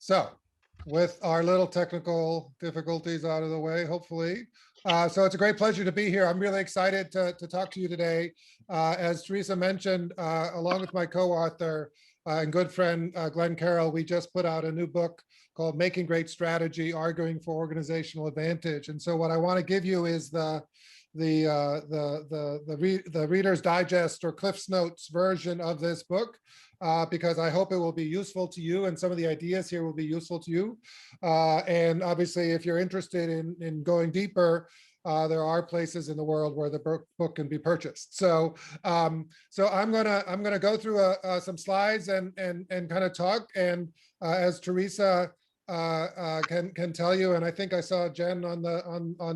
So with our little technical difficulties out of the way, hopefully. So it's a great pleasure to be here. I'm really excited to talk to you today. As Teresa mentioned, along with my co-author and good friend, Glenn Carroll, we just put out a new book called Making Great Strategy, Arguing for Organizational Advantage. And so what I want to give you is the Reader's Digest or Cliff's Notes version of this book, because I hope it will be useful to you and some of the ideas here will be useful to you. And obviously, if you're interested in going deeper, there are places in the world where the book can be purchased. So, so I'm gonna go through some slides and kind of talk. And as Teresa can tell you, and I think I saw Jen on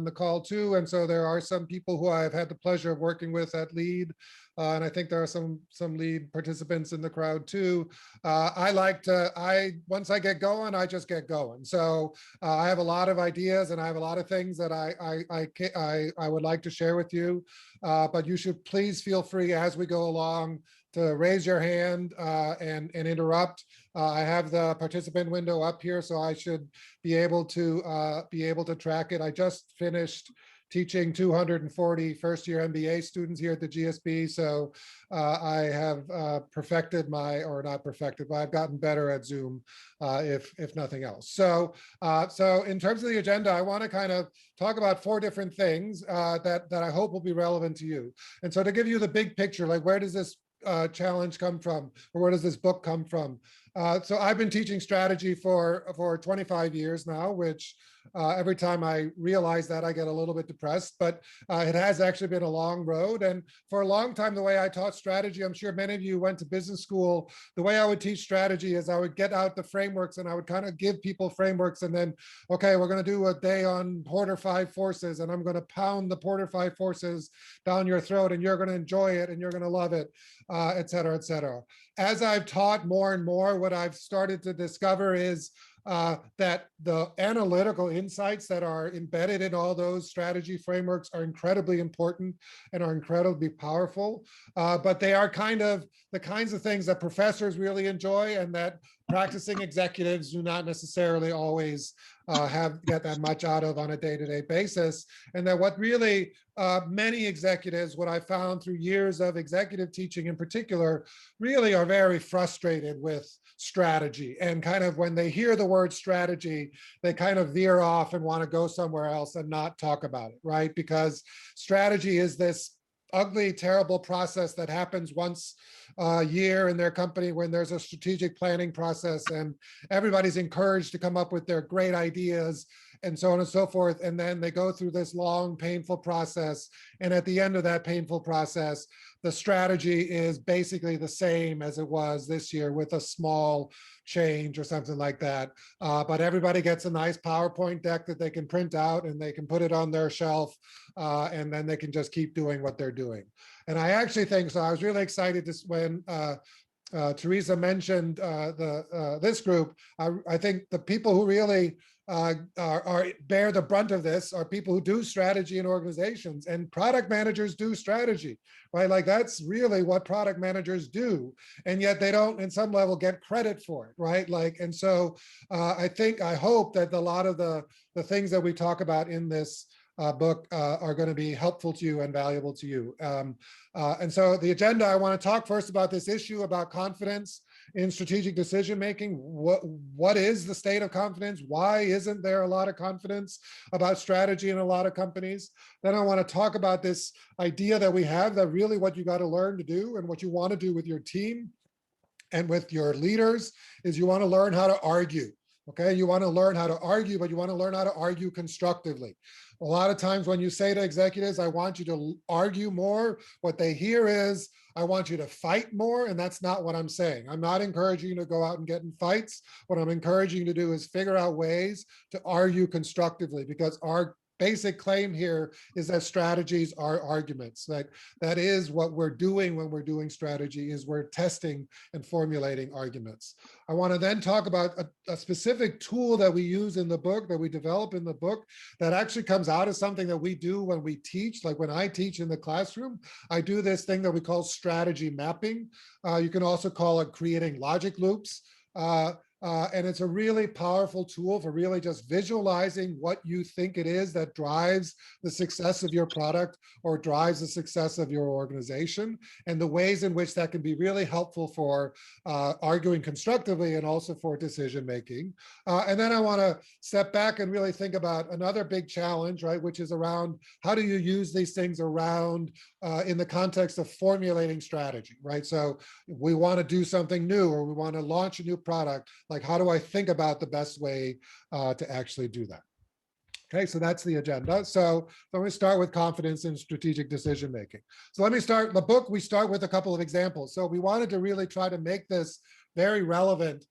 the call too. And so there are some people who I've had the pleasure of working with at LEAD. And I think there are some LEAD participants in the crowd too. Once I get going, I just get going. So I have a lot of ideas and I have a lot of things that I would like to share with you. But you should please feel free as we go along to raise your hand and interrupt. I have the participant window up here, so I should be able to track it. I just finished teaching 240 first-year MBA students here at the GSB. So I have perfected or not perfected, but I've gotten better at Zoom, if nothing else. So in terms of the agenda, I want to kind of talk about 4 different things that I hope will be relevant to you. And so to give you the big picture, like where does this challenge come from, or where does this book come from? So I've been teaching strategy for 25 years now, which every time I realize that I get a little bit depressed, but it has actually been a long road. And for a long time, the way I taught strategy, I'm sure many of you went to business school, the way I would teach strategy is I would get out the frameworks and I would kind of give people frameworks and then, okay, we're going to do a day on Porter 5 forces and I'm going to pound the Porter 5 forces down your throat and you're going to enjoy it and you're going to love it, et cetera, et cetera. As I've taught more and more, what I've started to discover is that the analytical insights that are embedded in all those strategy frameworks are incredibly important and are incredibly powerful. But they are kind of the kinds of things that professors really enjoy and that practicing executives do not necessarily always get that much out of on a day-to-day basis. And that what really many executives, what I found through years of executive teaching in particular, really are very frustrated with strategy. And kind of when they hear the word strategy, they kind of veer off and want to go somewhere else and not talk about it, right? Because strategy is this ugly, terrible process that happens once a year in their company when there's a strategic planning process and everybody's encouraged to come up with their great ideas and so on and so forth. And then they go through this long, painful process. And at the end of that painful process, the strategy is basically the same as it was this year with a small change or something like that. But everybody gets a nice PowerPoint deck that they can print out and they can put it on their shelf and then they can just keep doing what they're doing. And I actually think, so I was really excited when Teresa mentioned this group. I think the people who really bear the brunt of this are people who do strategy in organizations, and product managers do strategy, right? Like that's really what product managers do, and yet they don't, in some level, get credit for it, right? Like, and so I hope that a lot of the things that we talk about in this book are going to be helpful to you and valuable to you. And so the agenda, I want to talk first about this issue about confidence in strategic decision making. What is the state of confidence? Why isn't there a lot of confidence about strategy in a lot of companies? Then I want to talk about this idea that we have that really what you got to learn to do and what you want to do with your team and with your leaders is you want to learn how to argue. Okay, you want to learn how to argue, but you want to learn how to argue constructively. A lot of times when you say to executives, I want you to argue more, what they hear is, I want you to fight more, and that's not what I'm saying. I'm not encouraging you to go out and get in fights. What I'm encouraging you to do is figure out ways to argue constructively, because our basic claim here is that strategies are arguments. That is what we're doing when we're doing strategy, is we're testing and formulating arguments. I want to then talk about a specific tool that we use in the book, that we develop in the book, that actually comes out of something that we do when we teach. Like when I teach in the classroom, I do this thing that we call strategy mapping. You can also call it creating logic loops. And it's a really powerful tool for really just visualizing what you think it is that drives the success of your product or drives the success of your organization, and the ways in which that can be really helpful for arguing constructively and also for decision making. And then I want to step back and really think about another big challenge, right, which is around how do you use these things around in the context of formulating strategy, right? So we want to do something new, or we want to launch a new product. Like, how do I think about the best way to actually do that? Okay, so that's the agenda. So let me start with confidence in strategic decision making. So let me start the book. We start with a couple of examples. So we wanted to really try to make this very relevant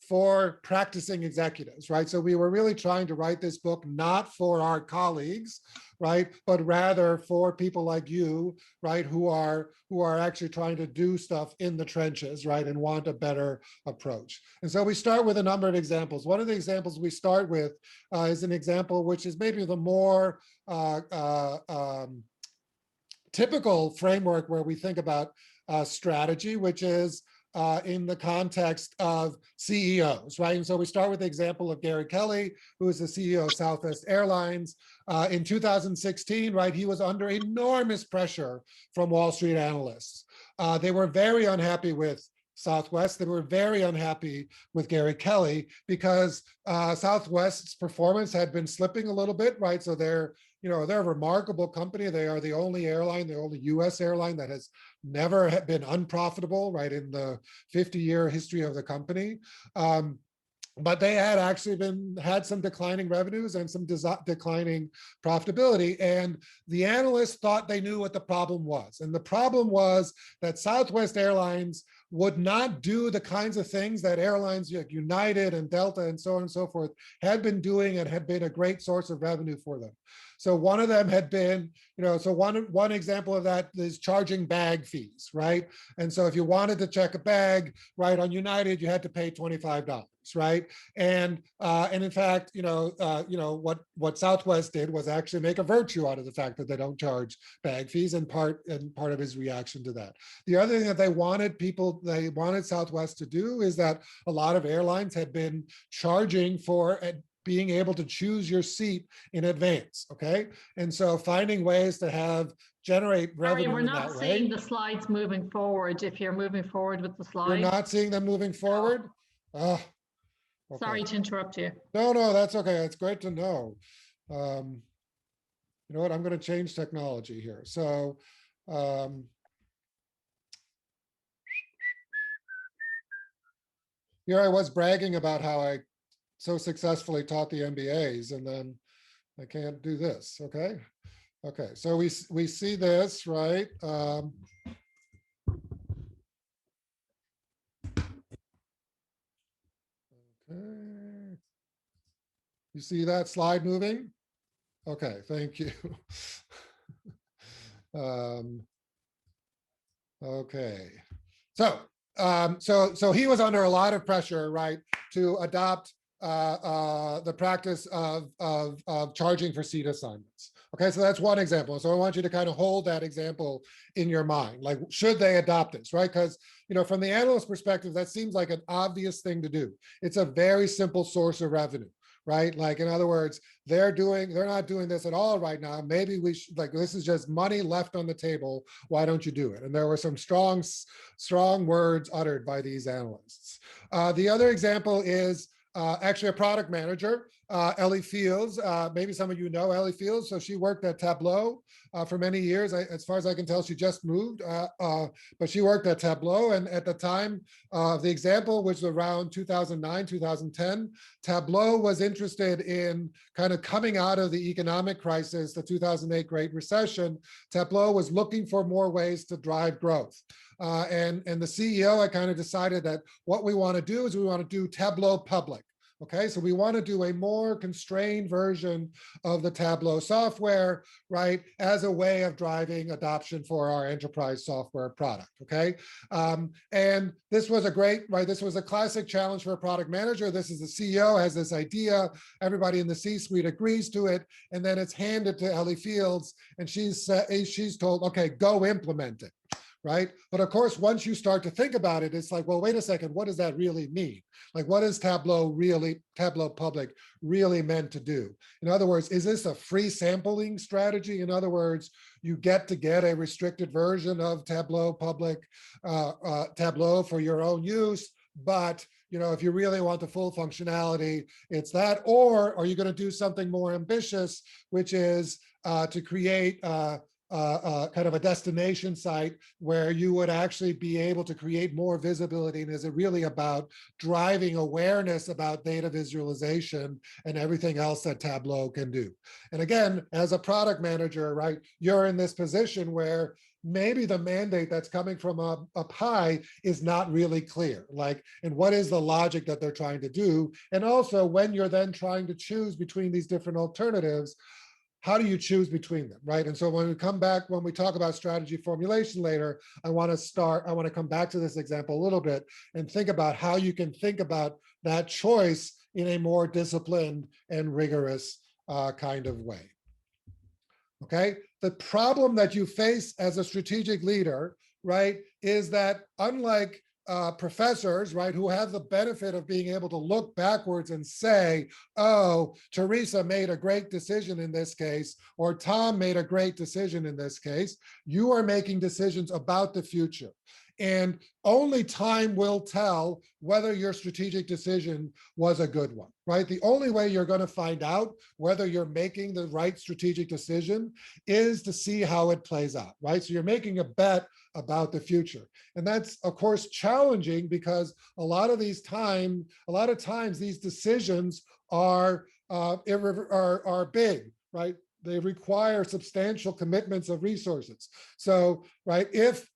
for practicing executives, right? So we were really trying to write this book not for our colleagues, right, but rather for people like you, right, who are actually trying to do stuff in the trenches, right, and want a better approach. And so we start with a number of examples. One of the examples we start with is an example which is maybe the more typical framework where we think about strategy, which is in the context of CEOs, right? And so we start with the example of Gary Kelly, who is the CEO of Southwest Airlines. In 2016, right, he was under enormous pressure from Wall Street analysts. They were very unhappy with Southwest. They were very unhappy with Gary Kelly because Southwest's performance had been slipping a little bit, right? So they're a remarkable company. They are the only airline, the only US airline that has never been unprofitable, right, in the 50-year history of the company. But they had actually had some declining revenues and some declining profitability. And the analysts thought they knew what the problem was. And the problem was that Southwest Airlines would not do the kinds of things that airlines like United and Delta and so on and so forth had been doing and had been a great source of revenue for them. So one of them had been, so one example of that is charging bag fees, right? And so if you wanted to check a bag, right, on United, you had to pay $25, right? And in fact, what Southwest did was actually make a virtue out of the fact that they don't charge bag fees, and part of his reaction to that. The other thing that they wanted Southwest to do is that a lot of airlines had been charging for being able to choose your seat in advance, okay? And so finding ways to generate revenue Sorry, we're not in that seeing way. the slides moving forward. If you're moving forward with the slides. You're not seeing them moving forward? Okay. Sorry to interrupt you. No, that's okay. It's great to know. You know what? I'm going to change technology here. So here I was bragging about how I so successfully taught the MBAs, and then I can't do this, okay? Okay, so we see this, right? Okay. You see that slide moving? Okay, thank you. Okay, so he was under a lot of pressure, right, to adopt the practice of charging for seat assignments. Okay, so that's one example. So I want you to kind of hold that example in your mind. Like, should they adopt this, right? Because, from the analyst perspective, that seems like an obvious thing to do. It's a very simple source of revenue, right? Like, in other words, they're not doing this at all right now. Maybe we should, like, this is just money left on the table. Why don't you do it? And there were some strong words uttered by these analysts. The other example is actually a product manager, Ellie Fields. Maybe some of you know Ellie Fields. So she worked at Tableau for many years. As far as I can tell, she just moved, but she worked at Tableau. And at the time, the example was around 2009, 2010. Tableau was interested in kind of coming out of the economic crisis, the 2008 Great Recession. Tableau was looking for more ways to drive growth. And the CEO had kind of decided that what we want to do is we want to do Tableau public. Okay, so we want to do a more constrained version of the Tableau software, right, as a way of driving adoption for our enterprise software product. Okay, and this was this was a classic challenge for a product manager. This is the CEO has this idea, everybody in the C-suite agrees to it, and then it's handed to Ellie Fields, and she's told, okay, go implement it. right? But of course, once you start to think about it, it's like, well, wait a second, what does that really mean? Like, what is Tableau Public really meant to do? In other words, is this a free sampling strategy? In other words, you get a restricted version of Tableau Public, Tableau for your own use, but if you really want the full functionality, it's that. Or are you going to do something more ambitious, which is to create kind of a destination site where you would actually be able to create more visibility? And is it really about driving awareness about data visualization and everything else that Tableau can do? And again, as a product manager, right, you're in this position where maybe the mandate that's coming from up high is not really clear. Like, and what is the logic that they're trying to do? And also, when you're then trying to choose between these different alternatives, how do you choose between them, right? And so when we come back, when we talk about strategy formulation later, I want to come back to this example a little bit and think about how you can think about that choice in a more disciplined and rigorous kind of way. Okay, the problem that you face as a strategic leader, right, is that unlike professors, right, who have the benefit of being able to look backwards and say, oh, Teresa made a great decision in this case, or Tom made a great decision in this case, you are making decisions about the future. And only time will tell whether your strategic decision was a good one, right? The only way you're going to find out whether you're making the right strategic decision is to see how it plays out, right? So you're making a bet about the future. And that's, of course, challenging because a lot of times these decisions are big, right? They require substantial commitments of resources. So, right, if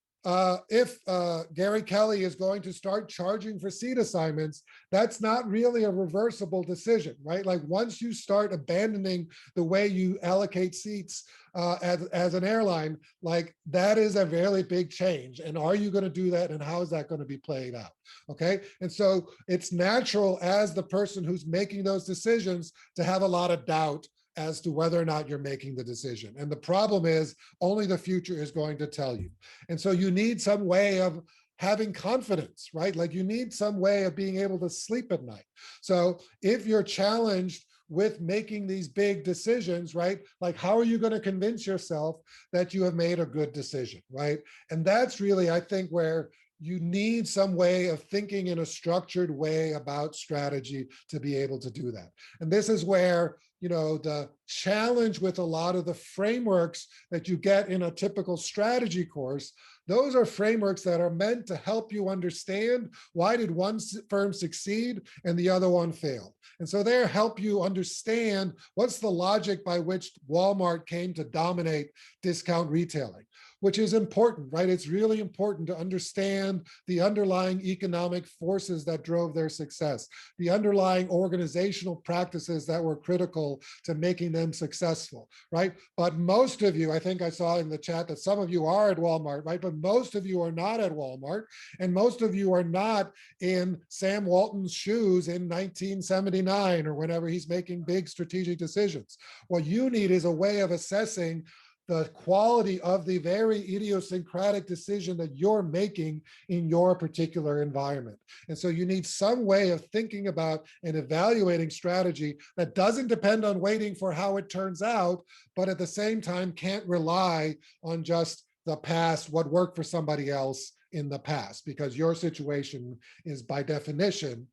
Gary Kelly is going to start charging for seat assignments, that's not really a reversible decision, right? Like, once you start abandoning the way you allocate seats as an airline, like, that is a very big change. And are you going to do that? And how is that going to be played out? Okay. And so it's natural as the person who's making those decisions to have a lot of doubt as to whether or not you're making the decision. And the problem is only the future is going to tell you. And so you need some way of having confidence, right? Like, you need some way of being able to sleep at night. So if you're challenged with making these big decisions, right? Like, how are you going to convince yourself that you have made a good decision, right? And that's really, I think, where you need some way of thinking in a structured way about strategy to be able to do that. And this is where, the challenge with a lot of the frameworks that you get in a typical strategy course, those are frameworks that are meant to help you understand why did one firm succeed and the other one failed. And so they help you understand what's the logic by which Walmart came to dominate discount retailing, which is important, right? It's really important to understand the underlying economic forces that drove their success, the underlying organizational practices that were critical to making them successful, right? But most of you, I think I saw in the chat that some of you are at Walmart, right? But most of you are not at Walmart, and most of you are not in Sam Walton's shoes in 1979 or whenever he's making big strategic decisions. What you need is a way of assessing the quality of the very idiosyncratic decision that you're making in your particular environment. And so you need some way of thinking about and evaluating strategy that doesn't depend on waiting for how it turns out, but at the same time can't rely on just the past, what worked for somebody else in the past, because your situation is by definition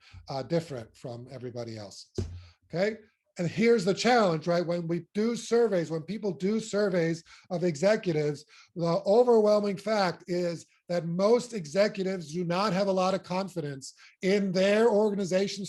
different from everybody else's, okay? And here's the challenge, right? When we do surveys, when people do surveys of executives, the overwhelming fact is that most executives do not have a lot of confidence in their organization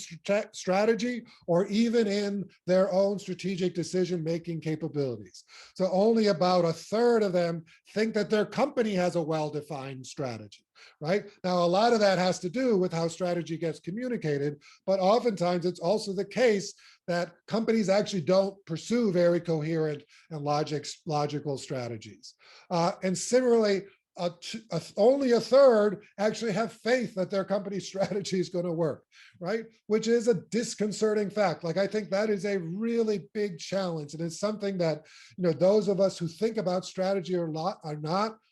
strategy or even in their own strategic decision-making capabilities. So only about a third of them think that their company has a well-defined strategy. Right? Now, a lot of that has to do with how strategy gets communicated, but oftentimes it's also the case that companies actually don't pursue very coherent and logical strategies. And similarly, only a third actually have faith that their company strategy is going to work, right? Which is a disconcerting fact. Like, I think that is a really big challenge. And it's something that, those of us who think about strategy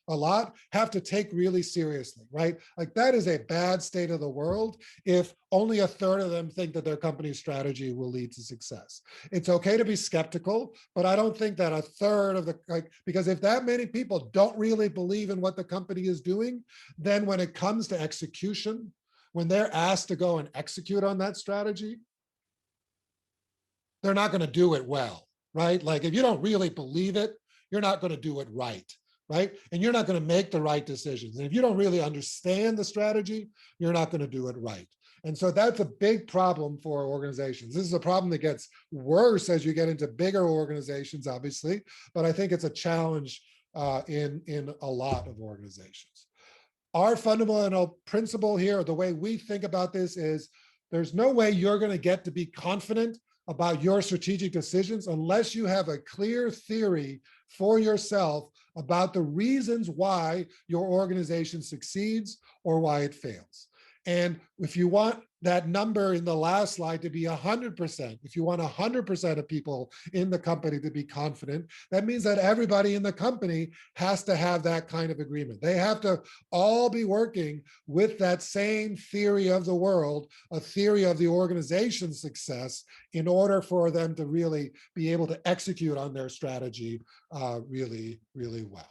a lot have to take really seriously, right? Like, that is a bad state of the world if only a third of them think that their company's strategy will lead to success. It's okay to be skeptical, but I don't think that a third of because if that many people don't really believe in what the company is doing, then when it comes to execution, when they're asked to go and execute on that strategy, they're not going to do it well, right? Like, if you don't really believe it, you're not going to do it right, right? And you're not going to make the right decisions. And if you don't really understand the strategy, you're not going to do it right. And so that's a big problem for organizations. This is a problem that gets worse as you get into bigger organizations, obviously, but I think it's a challenge in a lot of organizations. Our fundamental principle here, the way we think about this, is there's no way you're going to get to be confident about your strategic decisions unless you have a clear theory for yourself about the reasons why your organization succeeds or why it fails. And if you want that number in the last slide to be 100%, if you want 100% of people in the company to be confident, that means that everybody in the company has to have that kind of agreement. They have to all be working with that same theory of the world, a theory of the organization's success, in order for them to really be able to execute on their strategy really, really well.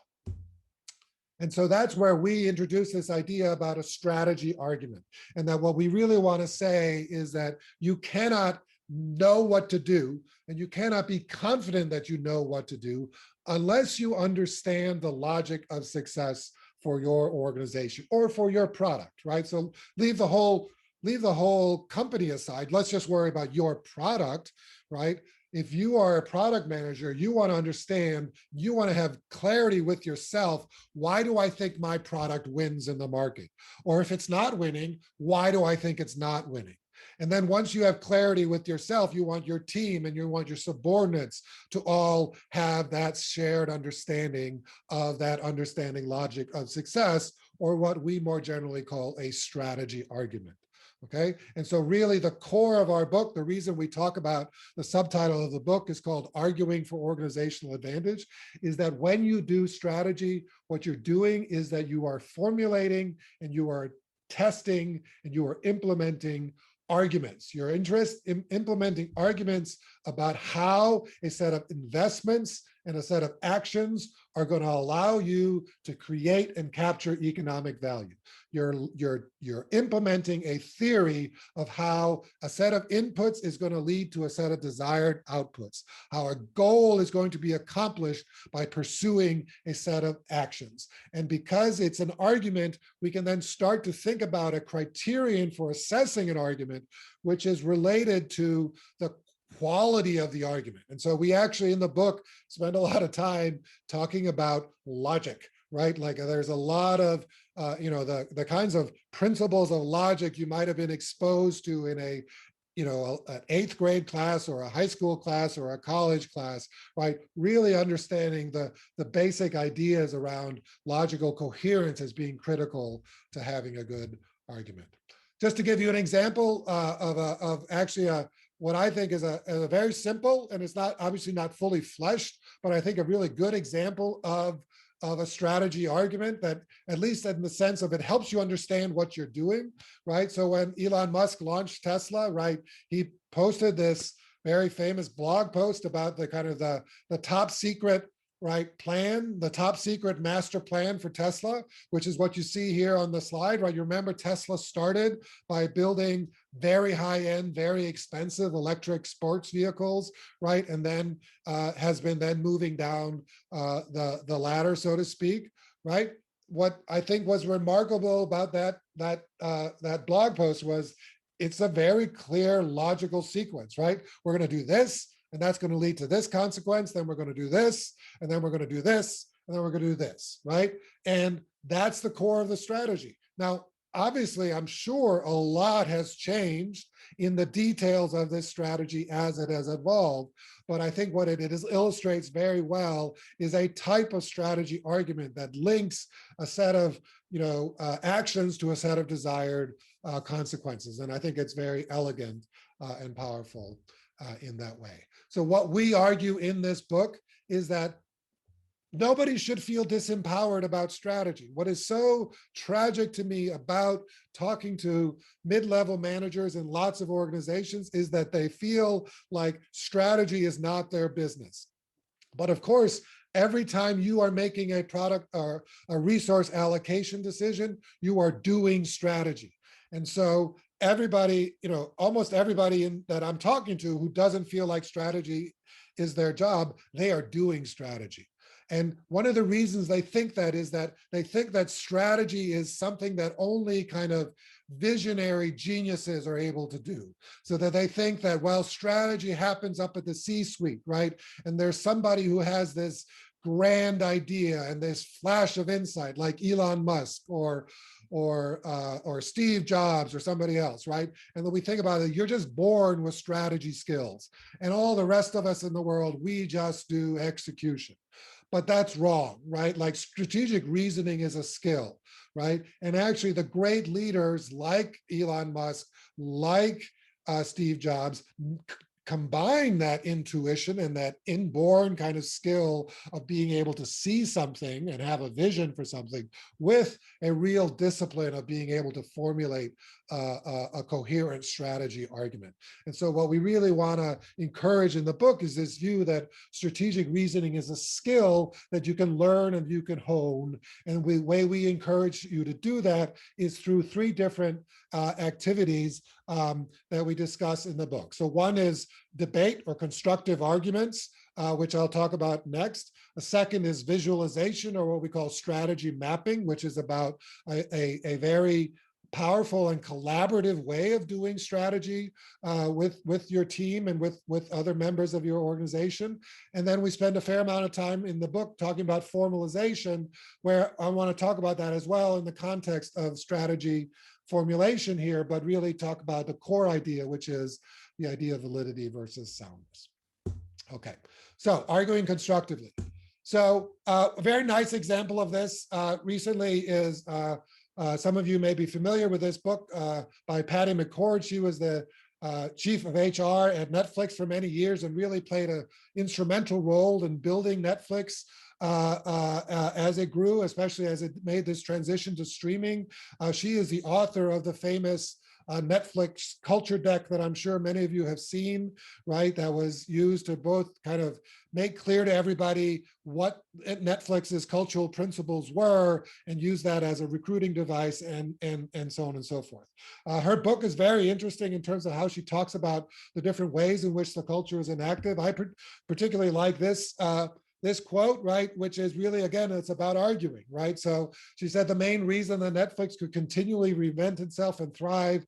And so that's where we introduce this idea about a strategy argument. And that what we really want to say is that you cannot know what to do, and you cannot be confident that you know what to do unless you understand the logic of success for your organization or for your product, right? So leave the whole company aside. Let's just worry about your product, right? If you are a product manager, you want to understand, you want to have clarity with yourself. Why do I think my product wins in the market? Or if it's not winning, why do I think it's not winning? And then once you have clarity with yourself, you want your team and you want your subordinates to all have that shared understanding of that understanding logic of success, or what we more generally call a strategy argument. Okay, and so really the core of our book, the reason we talk about, the subtitle of the book is called Arguing for Organizational Advantage, is that when you do strategy, what you're doing is that you are formulating and you are testing and you are implementing arguments. You're interested in implementing arguments about how a set of investments and a set of actions are going to allow you to create and capture economic value. You're implementing a theory of how a set of inputs is going to lead to a set of desired outputs, how a goal is going to be accomplished by pursuing a set of actions. And because it's an argument, we can then start to think about a criterion for assessing an argument, which is related to the quality of the argument. And so we actually in the book spend a lot of time talking about logic, right? Like there's a lot of, the kinds of principles of logic you might have been exposed to in an 8th grade class or a high school class or a college class, right? Really understanding the basic ideas around logical coherence as being critical to having a good argument. Just to give you an example of actually what I think is a very simple, and it's not obviously not fully fleshed, but I think a really good example of a strategy argument that, at least in the sense of it helps you understand what you're doing, right? So when Elon Musk launched Tesla, right, he posted this very famous blog post about the kind of the top secret, right, plan, the top secret master plan for Tesla, which is what you see here on the slide, right? You remember Tesla started by building very high-end, very expensive electric sports vehicles, right? And then has been then moving down the ladder, so to speak, right? What I think was remarkable about that blog post was it's a very clear logical sequence, right? We're going to do this, and that's going to lead to this consequence. Then we're going to do this, and then we're going to do this, and then we're going to do this, right? And that's the core of the strategy. Now, obviously, I'm sure a lot has changed in the details of this strategy as it has evolved. But I think what it illustrates very well is a type of strategy argument that links a set of actions to a set of desired consequences. And I think it's very elegant and powerful in that way. So what we argue in this book is that nobody should feel disempowered about strategy. What is so tragic to me about talking to mid-level managers in lots of organizations is that they feel like strategy is not their business. But of course, every time you are making a product or a resource allocation decision, you are doing strategy. And so everybody, almost everybody that I'm talking to who doesn't feel like strategy is their job, they are doing strategy. And one of the reasons they think that is that they think that strategy is something that only kind of visionary geniuses are able to do. So that they think that, well, strategy happens up at the C-suite, right? And there's somebody who has this grand idea and this flash of insight, like Elon Musk or Steve Jobs or somebody else, right? And then we think about it, you're just born with strategy skills. And all the rest of us in the world, we just do execution. But that's wrong, right? Like strategic reasoning is a skill, right? And actually the great leaders like Elon Musk, like Steve Jobs, combine that intuition and that inborn kind of skill of being able to see something and have a vision for something with a real discipline of being able to formulate a coherent strategy argument. And so what we really want to encourage in the book is this view that strategic reasoning is a skill that you can learn and you can hone. And the way we encourage you to do that is through 3 different activities that we discuss in the book. So one is debate or constructive arguments, which I'll talk about next. A second is visualization, or what we call strategy mapping, which is about a very powerful and collaborative way of doing strategy with your team and with other members of your organization. And then we spend a fair amount of time in the book talking about formalization, where I want to talk about that as well in the context of strategy formulation here, but really talk about the core idea, which is the idea of validity versus soundness. Okay, so arguing constructively. So a very nice example of this recently is, some of you may be familiar with this book by Patty McCord. She was the chief of HR at Netflix for many years and really played an instrumental role in building Netflix as it grew, especially as it made this transition to streaming. She is the author of the famous Netflix culture deck that I'm sure many of you have seen, right? That was used to both kind of make clear to everybody what Netflix's cultural principles were and use that as a recruiting device and so on and so forth. Her book is very interesting in terms of how she talks about the different ways in which the culture is enacted. I particularly like this quote, right, which is really, again, it's about arguing, right? So she said the main reason that Netflix could continually reinvent itself and thrive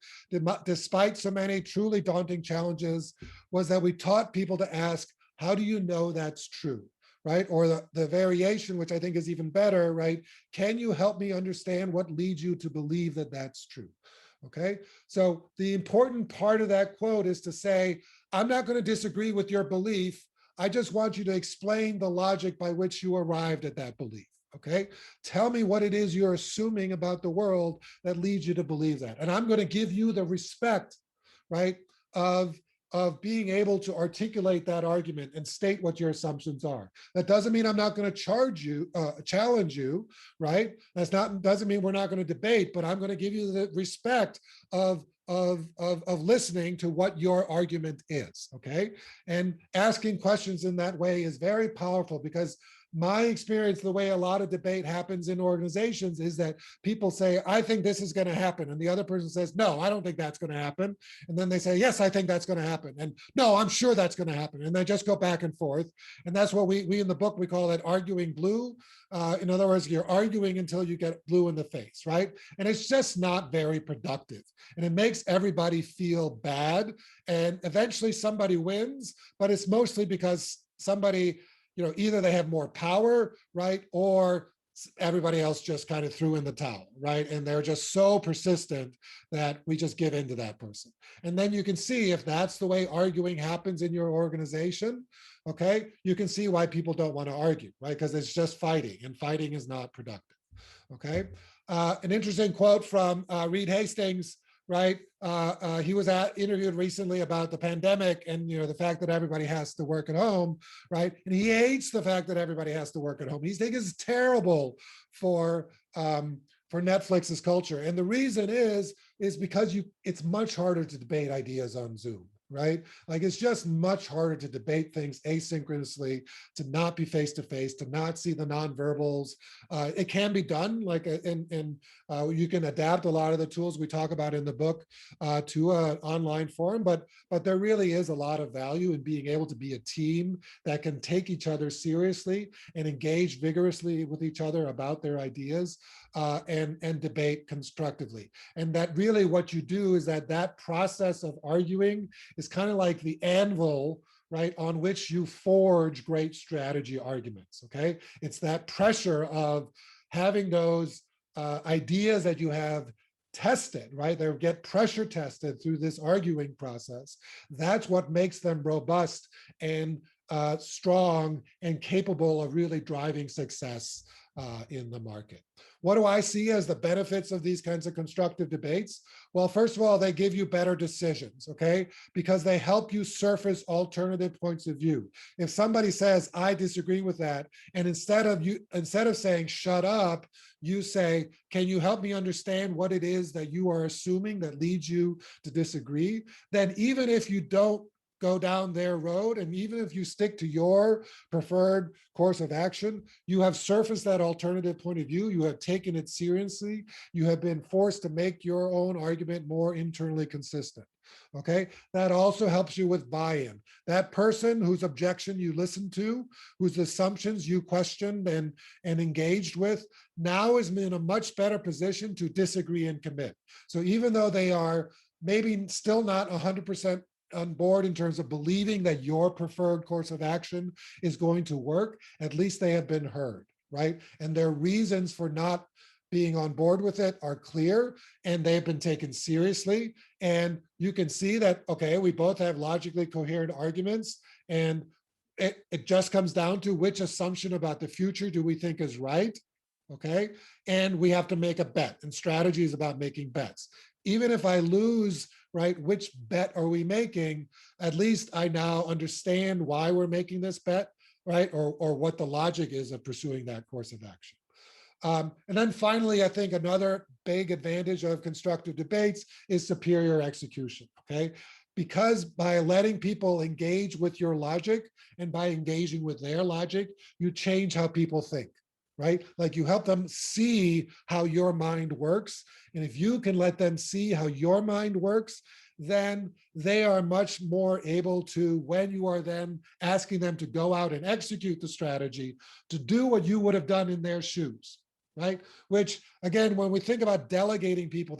despite so many truly daunting challenges was that we taught people to ask, how do you know that's true, right? Or the variation, which I think is even better, right? Can you help me understand what leads you to believe that that's true? Okay, so the important part of that quote is to say, I'm not going to disagree with your belief. I just want you to explain the logic by which you arrived at that belief, okay? Tell me what it is you're assuming about the world that leads you to believe that. And I'm going to give you the respect, right, of being able to articulate that argument and state what your assumptions are. That doesn't mean I'm not going to challenge you, right? Doesn't mean we're not going to debate, but I'm going to give you the respect of listening to what your argument is, okay? And asking questions in that way is very powerful because my experience, the way a lot of debate happens in organizations is that people say, I think this is going to happen. And the other person says, no, I don't think that's going to happen. And then they say, yes, I think that's going to happen. And no, I'm sure that's going to happen. And they just go back and forth. And that's what we in the book, we call it arguing blue. In other words, you're arguing until you get blue in the face, right? And it's just not very productive. And it makes everybody feel bad. And eventually somebody wins, but it's mostly because somebody, either they have more power, right? Or everybody else just kind of threw in the towel, right? And they're just so persistent that we just give in to that person. And then you can see if that's the way arguing happens in your organization, okay, you can see why people don't want to argue, right? Because it's just fighting, and fighting is not productive, okay? An interesting quote from Reed Hastings, right? He was interviewed recently about the pandemic and, you know, the fact that everybody has to work at home, right? And he hates the fact that everybody has to work at home. He thinks it's terrible for Netflix's culture. And the reason is because it's much harder to debate ideas on Zoom, right? Like, it's just much harder to debate things asynchronously, to not be face-to-face, to not see the nonverbals. It can be done, like, and you can adapt a lot of the tools we talk about in the book to an online forum, but there really is a lot of value in being able to be a team that can take each other seriously and engage vigorously with each other about their ideas and debate constructively. And that really what you do is that process of arguing is kind of like the anvil, right, on which you forge great strategy arguments, okay? It's that pressure of having those ideas that you have tested, right? They get pressure tested through this arguing process. That's what makes them robust and strong and capable of really driving success in the market. What do I see as the benefits of these kinds of constructive debates? Well, first of all, they give you better decisions, okay? Because they help you surface alternative points of view. If somebody says, I disagree with that, and instead of saying, shut up, you say, can you help me understand what it is that you are assuming that leads you to disagree? Then even if you don't go down their road, and even if you stick to your preferred course of action, you have surfaced that alternative point of view, you have taken it seriously, you have been forced to make your own argument more internally consistent, okay? That also helps you with buy-in. That person whose objection you listened to, whose assumptions you questioned and engaged with, now is in a much better position to disagree and commit. So even though they are maybe still not 100% on board in terms of believing that your preferred course of action is going to work, at least they have been heard, right? And their reasons for not being on board with it are clear, and they've been taken seriously. And you can see that, okay, we both have logically coherent arguments, and it just comes down to which assumption about the future do we think is right, okay? And we have to make a bet, and strategy is about making bets. Even if I lose, right, which bet are we making? At least I now understand why we're making this bet, right? Or what the logic is of pursuing that course of action. And then finally, I think another big advantage of constructive debates is superior execution, okay? Because by letting people engage with your logic and by engaging with their logic, you change how people think, right? Like, you help them see how your mind works. And if you can let them see how your mind works, then they are much more able to, when you are then asking them to go out and execute the strategy, to do what you would have done in their shoes, right? Which, again, when we think about delegating people,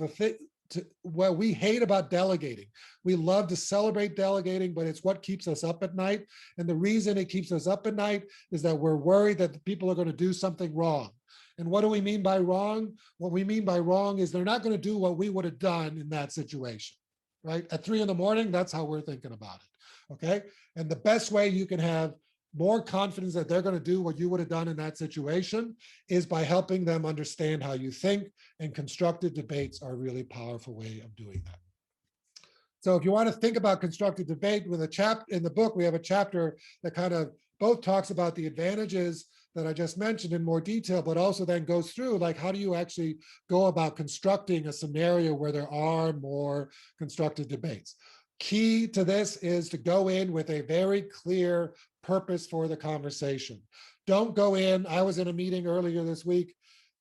what we hate about delegating, we love to celebrate delegating, but it's what keeps us up at night. And the reason it keeps us up at night is that we're worried that the people are going to do something wrong. And what do we mean by wrong? What we mean by wrong is they're not going to do what we would have done in that situation, right? At 3 a.m, that's how we're thinking about it, okay? And the best way you can have more confidence that they're going to do what you would have done in that situation is by helping them understand how you think, and constructive debates are a really powerful way of doing that. So if you want to think about constructive debate, with a chapter in the book, we have a chapter that kind of both talks about the advantages that I just mentioned in more detail, but also then goes through, like, how do you actually go about constructing a scenario where there are more constructive debates? Key to this is to go in with a very clear purpose for the conversation. Don't go in, I was in a meeting earlier this week,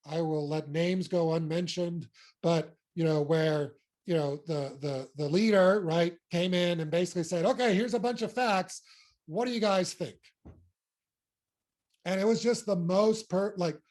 I will let names go unmentioned, but where the leader, right, came in and basically said, okay, here's a bunch of facts, what do you guys think? And it was just the most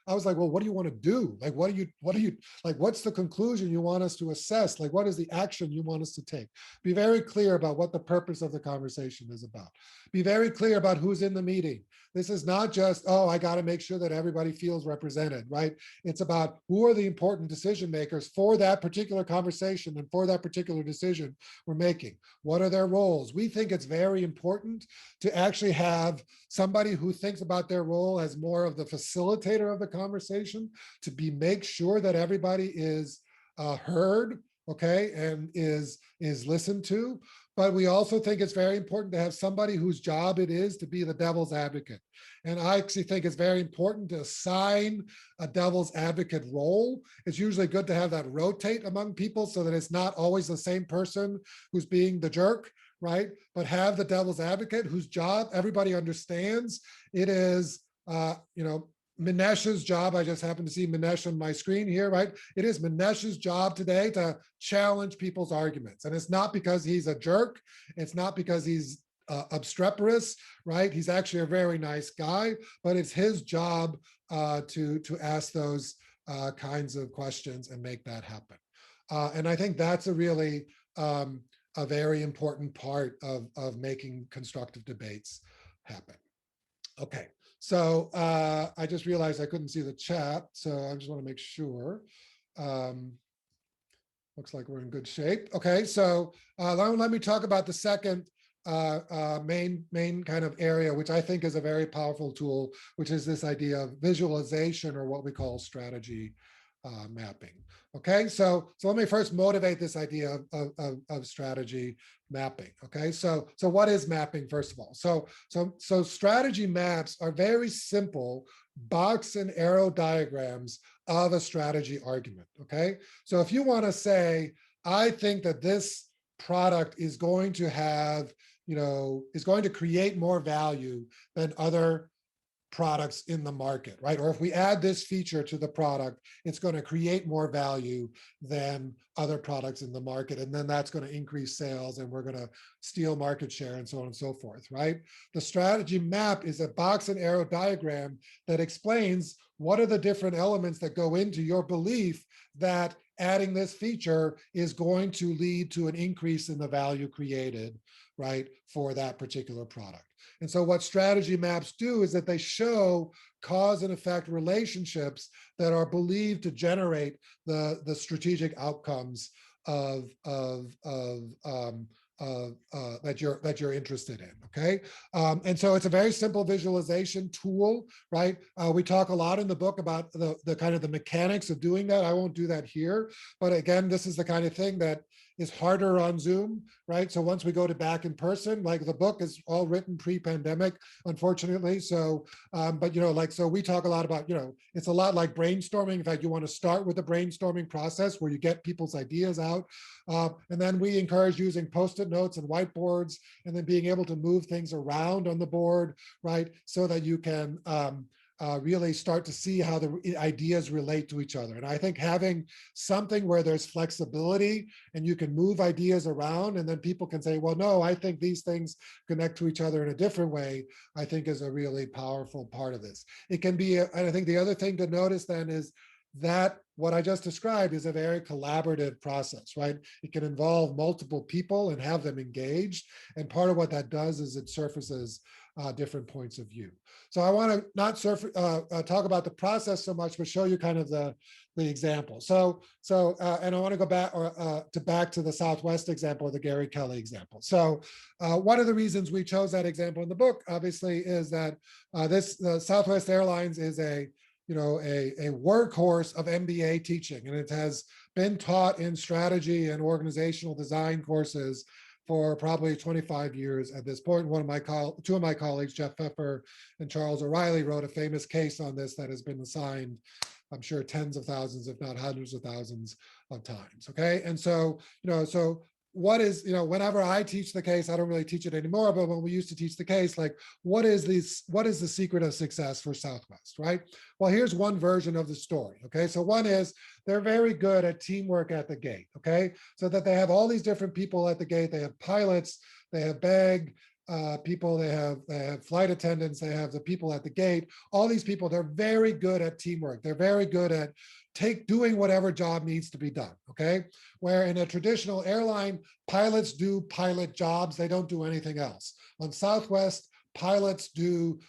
I was like, well, what do you want to do? Like, what do you, like, what's the conclusion you want us to assess? Like, what is the action you want us to take? Be very clear about what the purpose of the conversation is about. Be very clear about who's in the meeting. This is not just, oh, I got to make sure that everybody feels represented, right? It's about who are the important decision makers for that particular conversation and for that particular decision we're making. What are their roles? We think it's very important to actually have somebody who thinks about their role as more of the facilitator of the conversation, to make sure that everybody is heard, okay, and is listened to. But we also think it's very important to have somebody whose job it is to be the devil's advocate. And I actually think it's very important to assign a devil's advocate role. It's usually good to have that rotate among people so that it's not always the same person who's being the jerk, right? But have the devil's advocate whose job everybody understands. It is, Minesh's job. I just happen to see Minesh on my screen here, right? It is Minesh's job today to challenge people's arguments. And it's not because he's a jerk. It's not because he's obstreperous, right? He's actually a very nice guy, but it's his job to ask those kinds of questions and make that happen. And I think that's a really a very important part of making constructive debates happen. Okay. So I just realized I couldn't see the chat, so I just want to make sure. Looks like we're in good shape. Okay, so let me talk about the second main kind of area, which I think is a very powerful tool, which is this idea of visualization, or what we call strategy mapping. Okay, so let me first motivate this idea of strategy mapping. Okay, so what is mapping, first of all? So strategy maps are very simple box and arrow diagrams of a strategy argument. Okay, so if you want to say, I think that this product is going to have, is going to create more value than other products in the market, right? Or if we add this feature to the product, it's going to create more value than other products in the market. And then that's going to increase sales and we're going to steal market share and so on and so forth, right? The strategy map is a box and arrow diagram that explains what are the different elements that go into your belief that adding this feature is going to lead to an increase in the value created, right, for that particular product. And so what strategy maps do is that they show cause and effect relationships that are believed to generate the strategic outcomes that you're interested in. Okay, and so it's a very simple visualization tool, right? We talk a lot in the book about the kind of the mechanics of doing that. I won't do that here, but again, this is the kind of thing that is harder on Zoom, right? So once we go to back in person, like the book is all written pre-pandemic, unfortunately. So, but so we talk a lot about, it's a lot like brainstorming. In fact, you want to start with the brainstorming process where you get people's ideas out. And then we encourage using Post-it notes and whiteboards, and then being able to move things around on the board, right? So that you can really start to see how the ideas relate to each other. And I think having something where there's flexibility and you can move ideas around and then people can say, well, no, I think these things connect to each other in a different way, I think is a really powerful part of this. It can be, and I think the other thing to notice then is that what I just described is a very collaborative process, right? It can involve multiple people and have them engaged. And part of what that does is it surfaces different points of view. So I want to not talk about the process so much, but show you kind of the example. And I want to go back to the Southwest example, the Gary Kelly example. So one of the reasons we chose that example in the book, obviously, is that Southwest Airlines is a workhorse of MBA teaching, and it has been taught in strategy and organizational design courses for probably 25 years at this point. Two of my colleagues, Jeff Pfeffer and Charles O'Reilly, wrote a famous case on this that has been assigned, I'm sure, tens of thousands, if not hundreds of thousands of times. Okay, and so what is, whenever I teach the case, I don't really teach it anymore, but when we used to teach the case, like, what is the secret of success for Southwest, right? Well, here's one version of the story, okay? So one is they're very good at teamwork at the gate, okay? So that they have all these different people at the gate. They have pilots, they have bag people, they have flight attendants, they have the people at the gate. All these people, they're very good at teamwork. They're very good at doing whatever job needs to be done, okay? Where in a traditional airline, pilots do pilot jobs, they don't do anything else. On Southwest, pilots do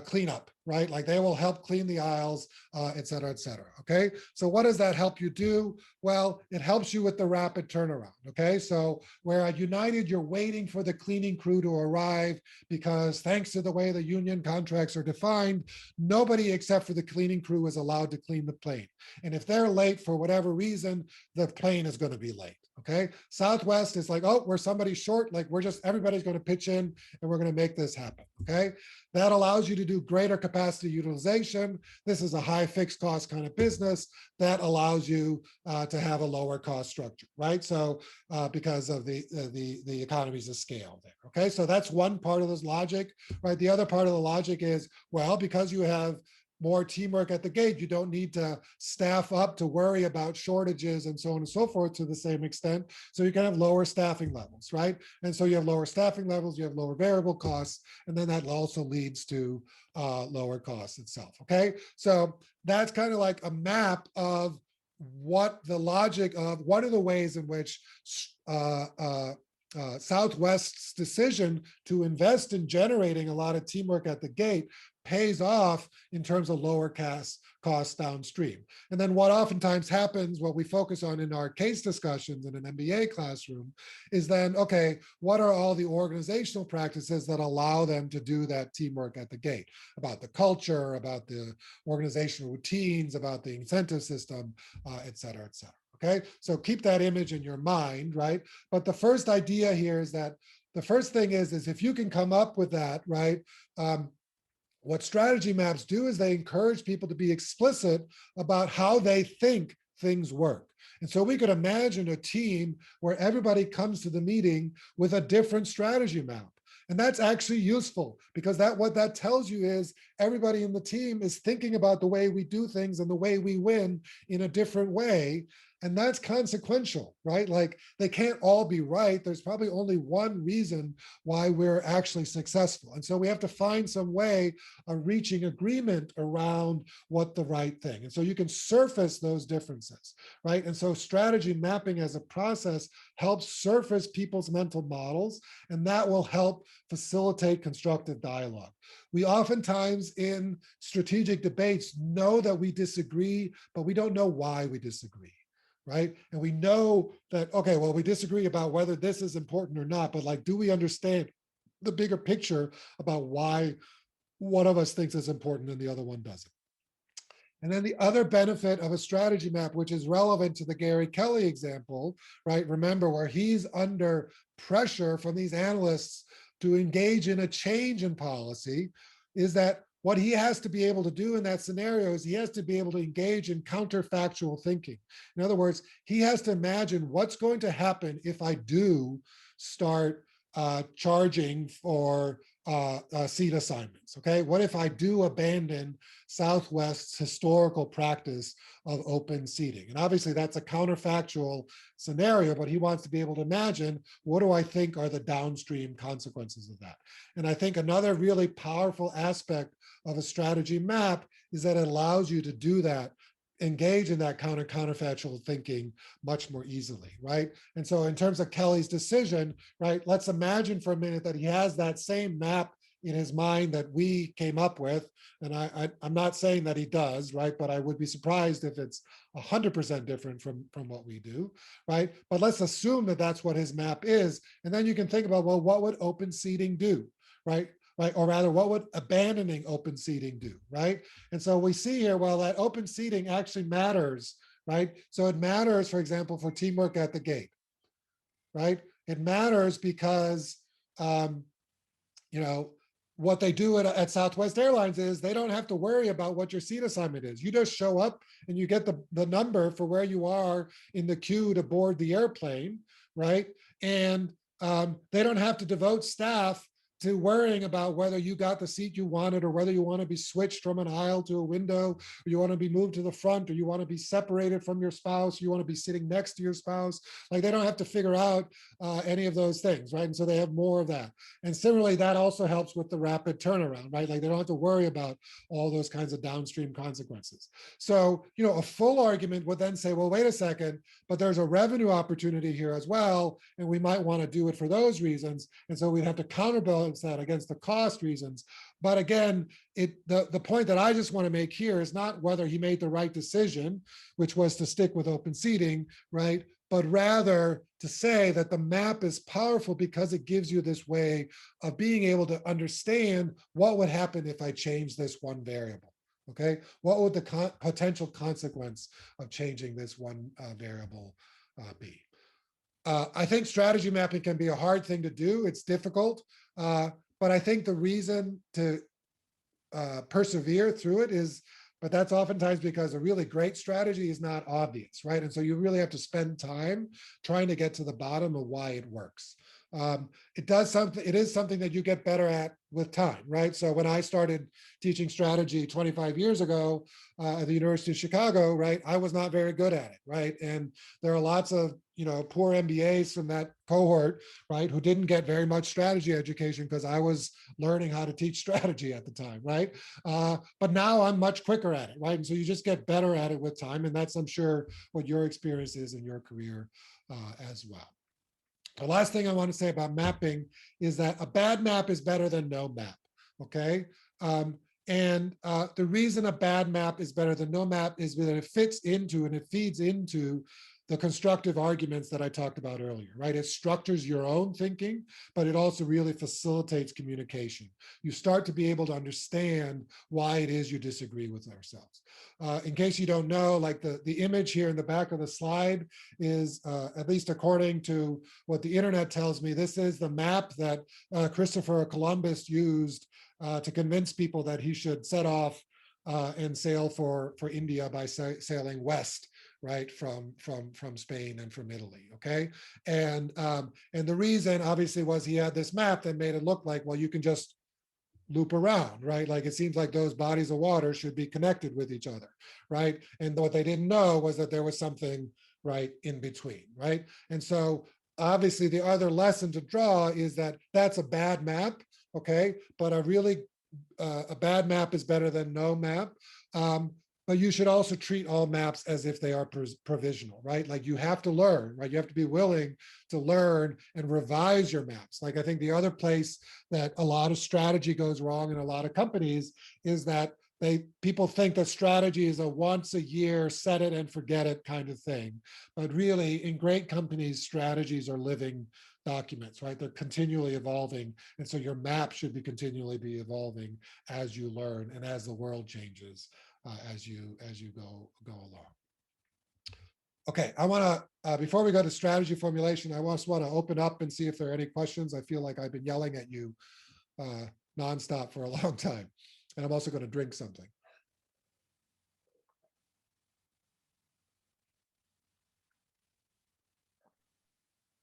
cleanup, right? Like they will help clean the aisles, et cetera, okay? So what does that help you do? Well, it helps you with the rapid turnaround, okay? So where at United, you're waiting for the cleaning crew to arrive because thanks to the way the union contracts are defined, nobody except for the cleaning crew is allowed to clean the plane. And if they're late for whatever reason, the plane is going to be late. Okay, Southwest is like, oh, we're somebody short, like everybody's going to pitch in and we're going to make this happen. Okay, that allows you to do greater capacity utilization. This is a high fixed cost kind of business that allows you to have a lower cost structure, right? So because of the economies of scale there. Okay, so that's one part of this logic, right? The other part of the logic is, well, because you have more teamwork at the gate, you don't need to staff up to worry about shortages and so on and so forth to the same extent. So you can have lower staffing levels, right? And so you have lower staffing levels, you have lower variable costs, and then that also leads to lower costs itself, okay? So that's kind of like a map of what the logic of, what are the ways in which Southwest's decision to invest in generating a lot of teamwork at the gate pays off in terms of lower costs downstream. And then what oftentimes happens, what we focus on in our case discussions in an MBA classroom is then, okay, what are all the organizational practices that allow them to do that teamwork at the gate? About the culture, about the organizational routines, about the incentive system, et cetera, et cetera. Okay, so keep that image in your mind, right? But the first idea here is that the first thing is if you can come up with that, right? What strategy maps do is they encourage people to be explicit about how they think things work. And so we could imagine a team where everybody comes to the meeting with a different strategy map. And that's actually useful because what that tells you is everybody in the team is thinking about the way we do things and the way we win in a different way. And that's consequential, right? Like they can't all be right. There's probably only one reason why we're actually successful. And so we have to find some way of reaching agreement around what the right thing. And so you can surface those differences, right? And so strategy mapping as a process helps surface people's mental models, and that will help facilitate constructive dialogue. We oftentimes in strategic debates know that we disagree, but we don't know why we disagree. Right? And we know that, okay, well, we disagree about whether this is important or not, but like, do we understand the bigger picture about why one of us thinks it's important and the other one doesn't? And then the other benefit of a strategy map, which is relevant to the Gary Kelly example, right? Remember where he's under pressure from these analysts to engage in a change in policy, is that what he has to be able to do in that scenario is he has to be able to engage in counterfactual thinking. In other words, he has to imagine what's going to happen if I do start charging for seat assignments, okay? What if I do abandon Southwest's historical practice of open seating? And obviously that's a counterfactual scenario, but he wants to be able to imagine, what do I think are the downstream consequences of that? And I think another really powerful aspect of a strategy map is that it allows you to do that, engage in that counterfactual thinking much more easily, right? And so in terms of Kelly's decision, right, let's imagine for a minute that he has that same map in his mind that we came up with. And I'm not saying that he does, right? But I would be surprised if it's 100% different from what we do, right? But let's assume that that's what his map is. And then you can think about, well, what would open seating do, right? Right, or rather, what would abandoning open seating do, right? And so we see here, well, that open seating actually matters, right? So it matters, for example, for teamwork at the gate, right? It matters because, you know, what they do at Southwest Airlines is they don't have to worry about what your seat assignment is. You just show up and you get the number for where you are in the queue to board the airplane, right? And they don't have to devote staff to worrying about whether you got the seat you wanted, or whether you want to be switched from an aisle to a window, or you want to be moved to the front, or you want to be separated from your spouse, you want to be sitting next to your spouse. Like, they don't have to figure out any of those things, right? And so they have more of that. And similarly, that also helps with the rapid turnaround, right? Like, they don't have to worry about all those kinds of downstream consequences. So, a full argument would then say, well, wait a second, but there's a revenue opportunity here as well, and we might want to do it for those reasons. And so we'd have to counterbalance that against the cost reasons. But again, the point that I just want to make here is not whether he made the right decision, which was to stick with open seating, right? But rather to say that the map is powerful because it gives you this way of being able to understand what would happen if I change this one variable. Okay, what would the potential consequence of changing this one variable be? I think strategy mapping can be a hard thing to do. It's difficult, but I think the reason to persevere through it is, but that's oftentimes because a really great strategy is not obvious, right? And so you really have to spend time trying to get to the bottom of why it works. It is something that you get better at with time, right? So when I started teaching strategy 25 years ago at the University of Chicago, right, I was not very good at it, right? And there are lots of poor MBAs from that cohort, right, who didn't get very much strategy education because I was learning how to teach strategy at the time, right? But now I'm much quicker at it, right? And so you just get better at it with time, and that's, I'm sure, what your experience is in your career as well. The last thing I want to say about mapping is that a bad map is better than no map, okay? The reason a bad map is better than no map is that it fits into and it feeds into the constructive arguments that I talked about earlier, right? It structures your own thinking, but it also really facilitates communication. You start to be able to understand why it is you disagree with ourselves. In case you don't know, like the image here in the back of the slide is, at least according to what the internet tells me, this is the map that Christopher Columbus used to convince people that he should set off and sail for India by sailing west, right, from Spain and from Italy, okay? And the reason, obviously, was he had this map that made it look like, well, you can just loop around, right? Like, it seems like those bodies of water should be connected with each other, right? And what they didn't know was that there was something right in between, right? And so obviously the other lesson to draw is that that's a bad map, okay? But a bad map is better than no map. But you should also treat all maps as if they are provisional, right? Like, you have to learn, right? You have to be willing to learn and revise your maps. Like, I think the other place that a lot of strategy goes wrong in a lot of companies is that people think that strategy is a once a year, set it and forget it kind of thing. But really, in great companies, strategies are living documents, right? They're continually evolving. And so your map should be continually evolving as you learn and as the world changes. As you go along. Okay, I want to, before we go to strategy formulation, I just want to open up and see if there are any questions. I feel like I've been yelling at you nonstop for a long time, and I'm also going to drink something.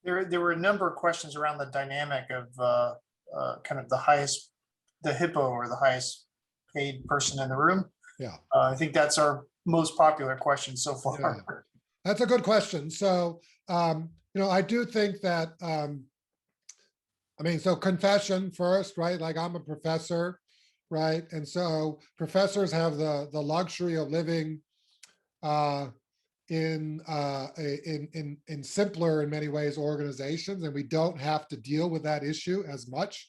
There were a number of questions around the dynamic of kind of the hippo, or the highest paid person in the room. Yeah. I think that's our most popular question so far. Yeah. That's a good question. So, I do think that, so confession first, right? Like, I'm a professor, right? And so professors have the luxury of living in simpler, in many ways, organizations, and we don't have to deal with that issue as much.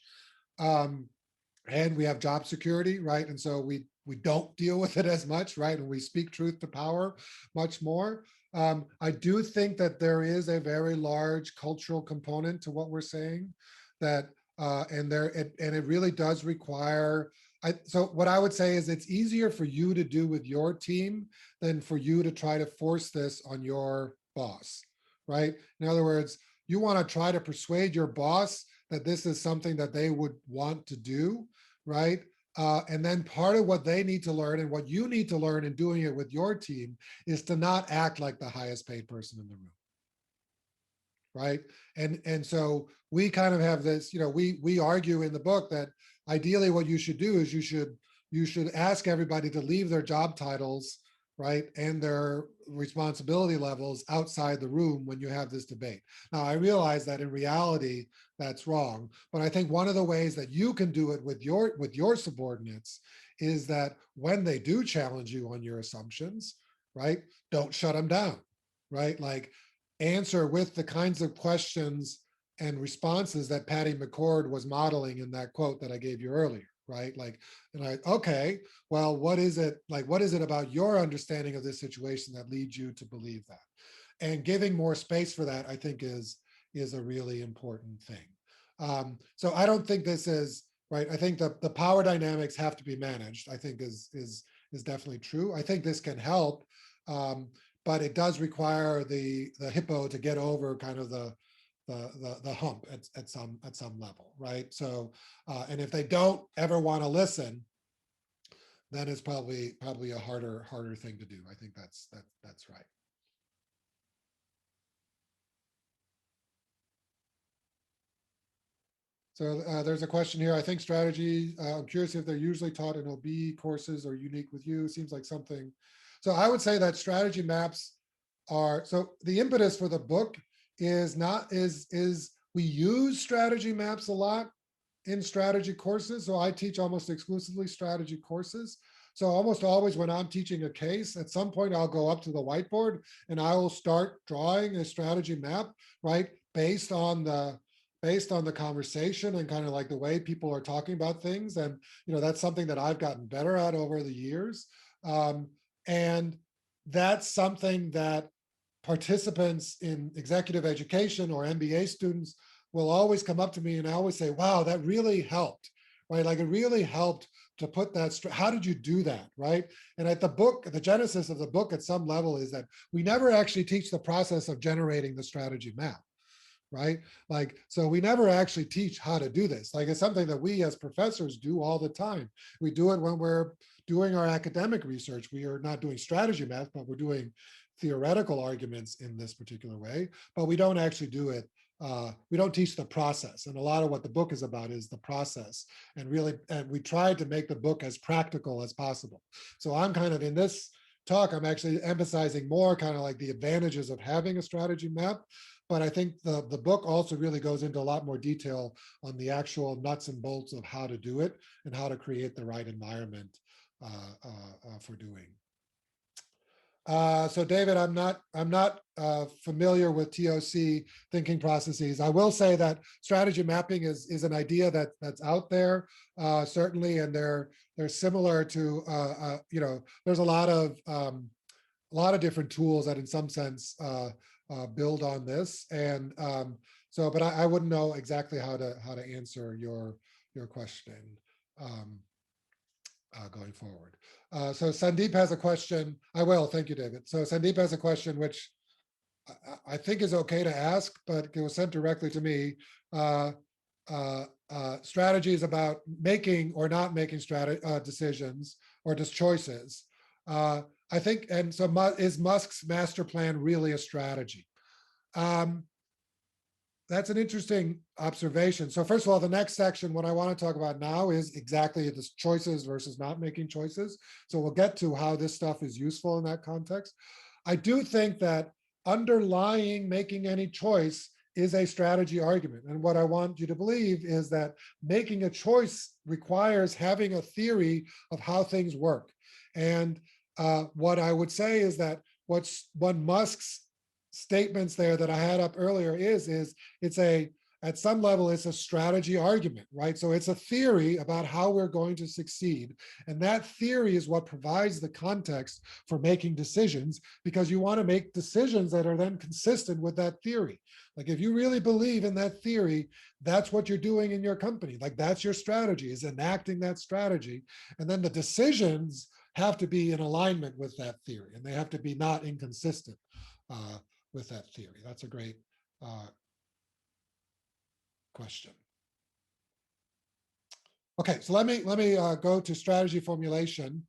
And we have job security, right? And so we don't deal with it as much, right? And we speak truth to power much more. I do think that there is a very large cultural component to what we're saying, that and it really does require. So what I would say is, it's easier for you to do with your team than for you to try to force this on your boss, right? In other words, you want to try to persuade your boss that this is something that they would want to do, right? And then part of what they need to learn, and what you need to learn in doing it with your team, is to not act like the highest paid person in the room, right? And so we kind of have this, we argue in the book that ideally what you should do is you should ask everybody to leave their job titles, right, and their responsibility levels outside the room when you have this debate. Now, I realize that in reality, that's wrong, but I think one of the ways that you can do it with your subordinates is that when they do challenge you on your assumptions, right, don't shut them down, right? Like, answer with the kinds of questions and responses that Patty McCord was modeling in that quote that I gave you earlier, right? Like, okay, well, what is it about your understanding of this situation that leads you to believe that? And giving more space for that, I think, is a really important thing. So I don't think this is right. I think the power dynamics have to be managed, I think is definitely true. I think this can help, but it does require the hippo to get over kind of the hump at some level, right? So, and if they don't ever want to listen, then it's probably a harder thing to do. I think that's right. So there's a question here. I think strategy, I'm curious if they're usually taught in OB courses or unique with you. Seems like something. So I would say that strategy maps are, so the impetus for the book is we use strategy maps a lot in strategy courses. So I teach almost exclusively strategy courses. So almost always when I'm teaching a case, at some point I'll go up to the whiteboard and I will start drawing a strategy map, right? Based on the conversation and kind of like the way people are talking about things. And, that's something that I've gotten better at over the years. And that's something that participants in executive education or MBA students will always come up to me and I always say, wow, that really helped, right? Like it really helped to put that, how did you do that, right? And at the genesis of the book at some level is that we never actually teach the process of generating the strategy map, right? Like, so we never actually teach how to do this. Like it's something that we as professors do all the time. We do it when we're doing our academic research. We are not doing strategy math, but we're doing theoretical arguments in this particular way, but we don't actually do it. We don't teach the process. And a lot of what the book is about is the process. And we tried to make the book as practical as possible. So I'm kind of in this talk, I'm actually emphasizing more kind of like the advantages of having a strategy map. But I think the book also really goes into a lot more detail on the actual nuts and bolts of how to do it and how to create the right environment for doing. So David, I'm not familiar with TOC thinking processes. I will say that strategy mapping is an idea that's out there, certainly, and they're similar to there's a lot of different tools that in some sense build on this, and so but I wouldn't know exactly how to answer your question going forward. So Sandeep has a question. I will, thank you, David. So Sandeep has a question which I think is okay to ask, but it was sent directly to me. Strategies about making or not making decisions or just choices. I think, and so is Musk's master plan really a strategy? That's an interesting observation. So first of all, the next section, what I want to talk about now is exactly the choices versus not making choices. So we'll get to how this stuff is useful in that context. I do think that underlying making any choice is a strategy argument. And what I want you to believe is that making a choice requires having a theory of how things work. And what I would say is that what Musk's statements there that I had up earlier is it's at some level it's a strategy argument, right? So it's a theory about how we're going to succeed, and that theory is what provides the context for making decisions, because you want to make decisions that are then consistent with that theory. Like if you really believe in that theory, that's what you're doing in your company. Like that's your strategy, is enacting that strategy, and then the decisions have to be in alignment with that theory, and they have to be not inconsistent with that theory. That's a great question. Okay, so let me go to strategy formulation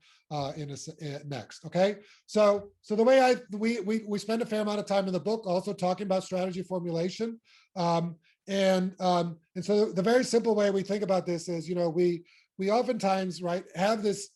next. Okay, so the way we spend a fair amount of time in the book also talking about strategy formulation, and so the very simple way we think about this is, we oftentimes, right, have this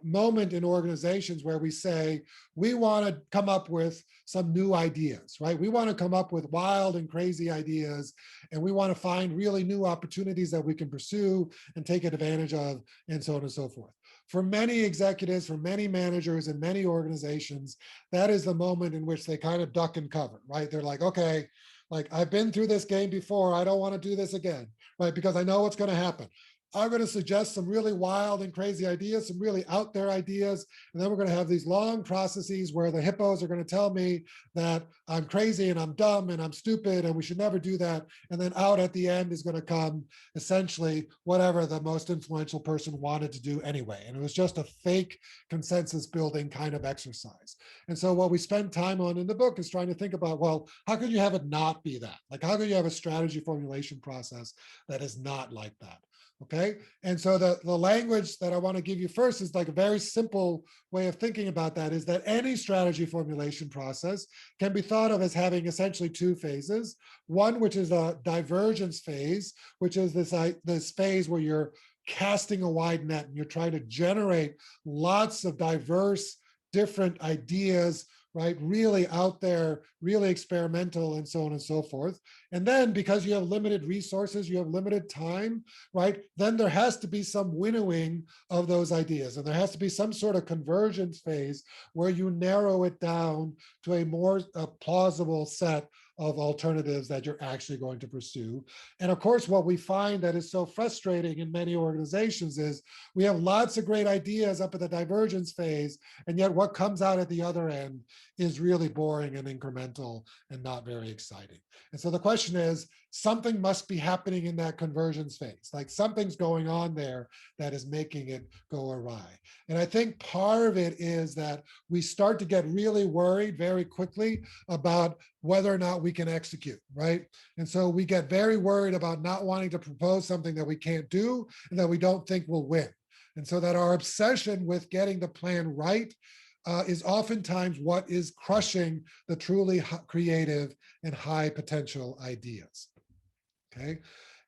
moment in organizations where we say we want to come up with some new ideas, right? We want to come up with wild and crazy ideas, and we want to find really new opportunities that we can pursue and take advantage of, and so on and so forth. For many executives, for many managers in many organizations, that is the moment in which they kind of duck and cover, right? They're like, okay, like I've been through this game before, I don't want to do this again, right? Because I know what's going to happen. I'm going to suggest some really wild and crazy ideas, some really out there ideas. And then we're going to have these long processes where the hippos are going to tell me that I'm crazy and I'm dumb and I'm stupid and we should never do that. And then out at the end is going to come essentially whatever the most influential person wanted to do anyway. And it was just a fake consensus building kind of exercise. And so what we spend time on in the book is trying to think about, well, how could you have it not be that? Like, how could you have a strategy formulation process that is not like that? Okay, and so the language that I want to give you first is like a very simple way of thinking about that, is that any strategy formulation process can be thought of as having essentially two phases. One, which is a divergence phase, which is this phase where you're casting a wide net and you're trying to generate lots of diverse, different ideas, right? Really out there, really experimental, and so on and so forth. And then because you have limited resources, you have limited time, right? Then there has to be some winnowing of those ideas. And there has to be some sort of convergence phase where you narrow it down to a more plausible set of alternatives that you're actually going to pursue. And of course, what we find that is so frustrating in many organizations is we have lots of great ideas up at the divergence phase, and yet what comes out at the other end is really boring and incremental and not very exciting. And so the question is, something must be happening in that convergence phase, like something's going on there that is making it go awry. And I think part of it is that we start to get really worried very quickly about whether or not we can execute, right? And so we get very worried about not wanting to propose something that we can't do and that we don't think will win. And so that our obsession with getting the plan right is oftentimes what is crushing the truly creative and high potential ideas. Okay,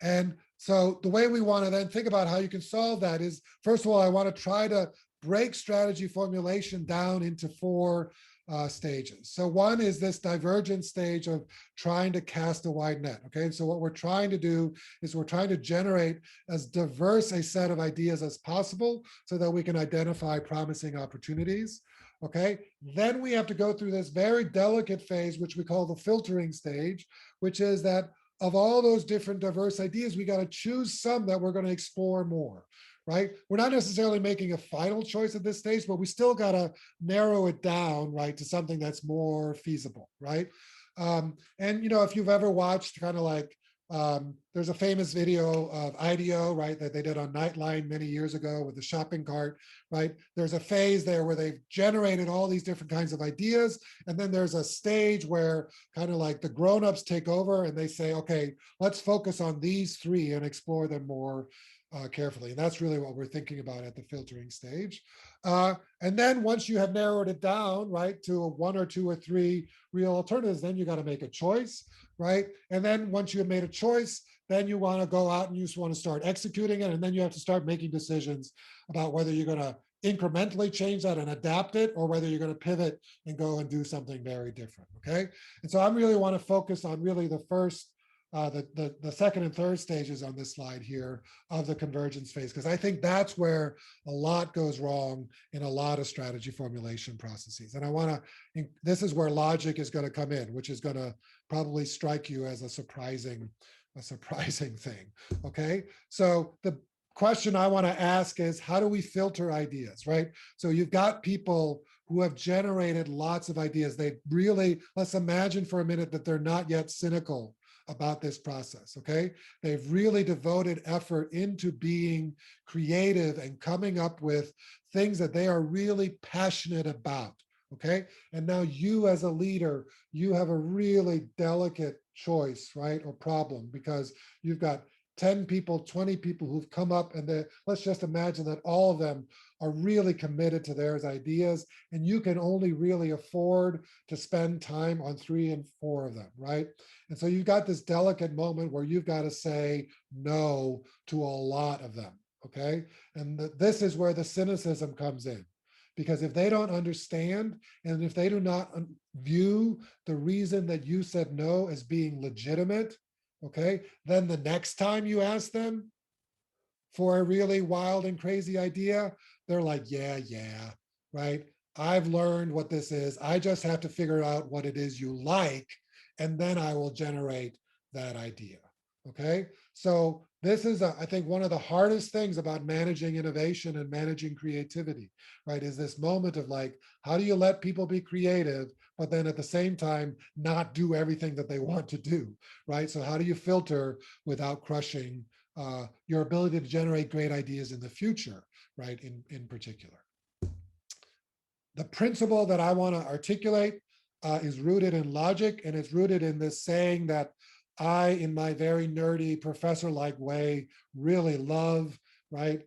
and so the way we want to then think about how you can solve that is, first of all, I want to try to break strategy formulation down into four stages. So one is this divergence stage of trying to cast a wide net. Okay, so what we're trying to do is we're trying to generate as diverse a set of ideas as possible so that we can identify promising opportunities. Okay, then we have to go through this very delicate phase, which we call the filtering stage, which is that of all those different diverse ideas, we got to choose some that we're going to explore more, right? We're not necessarily making a final choice at this stage, but we still got to narrow it down, right, to something that's more feasible, right? And, if you've ever watched kind of like, there's a famous video of IDEO, right, that they did on Nightline many years ago with the shopping cart, right? There's a phase there where they've generated all these different kinds of ideas. And then there's a stage where kind of like the grownups take over and they say, okay, let's focus on these three and explore them more carefully. And that's really what we're thinking about at the filtering stage. And then once you have narrowed it down, right, to one or two or three real alternatives, then you got to make a choice, right? And then once you have made a choice, then you want to go out and you just want to start executing it. And then you have to start making decisions about whether you're going to incrementally change that and adapt it, or whether you're going to pivot and go and do something very different. Okay. And so I really want to focus on really the first, the second and third stages on this slide here of the convergence phase, because I think that's where a lot goes wrong in a lot of strategy formulation processes. And I want to, this is where logic is going to come in, which is going to probably strike you as a surprising thing. Okay, so the question I want to ask is, how do we filter ideas, right? So you've got people who have generated lots of ideas. They really, let's imagine for a minute that they're not yet cynical about this process. Okay, they've really devoted effort into being creative and coming up with things that they are really passionate about. Okay, and now you as a leader, you have a really delicate choice, right, or problem, because you've got 10 people, 20 people who've come up, and let's just imagine that all of them are really committed to their ideas, and you can only really afford to spend time on 3 and 4 of them, right? And so you've got this delicate moment where you've got to say no to a lot of them, okay? And this is where the cynicism comes in. Because if they don't understand, and if they do not view the reason that you said no as being legitimate, okay, then the next time you ask them for a really wild and crazy idea, they're like, yeah, right? I've learned what this is. I just have to figure out what it is you like, and then I will generate that idea, okay? So this is, I think, one of the hardest things about managing innovation and managing creativity, right? Is this moment of like, how do you let people be creative, but then at the same time, not do everything that they want to do, right? So how do you filter without crushing your ability to generate great ideas in the future, right? In particular. The principle that I want to articulate is rooted in logic, and it's rooted in this saying that I, in my very nerdy professor-like way, really love, right?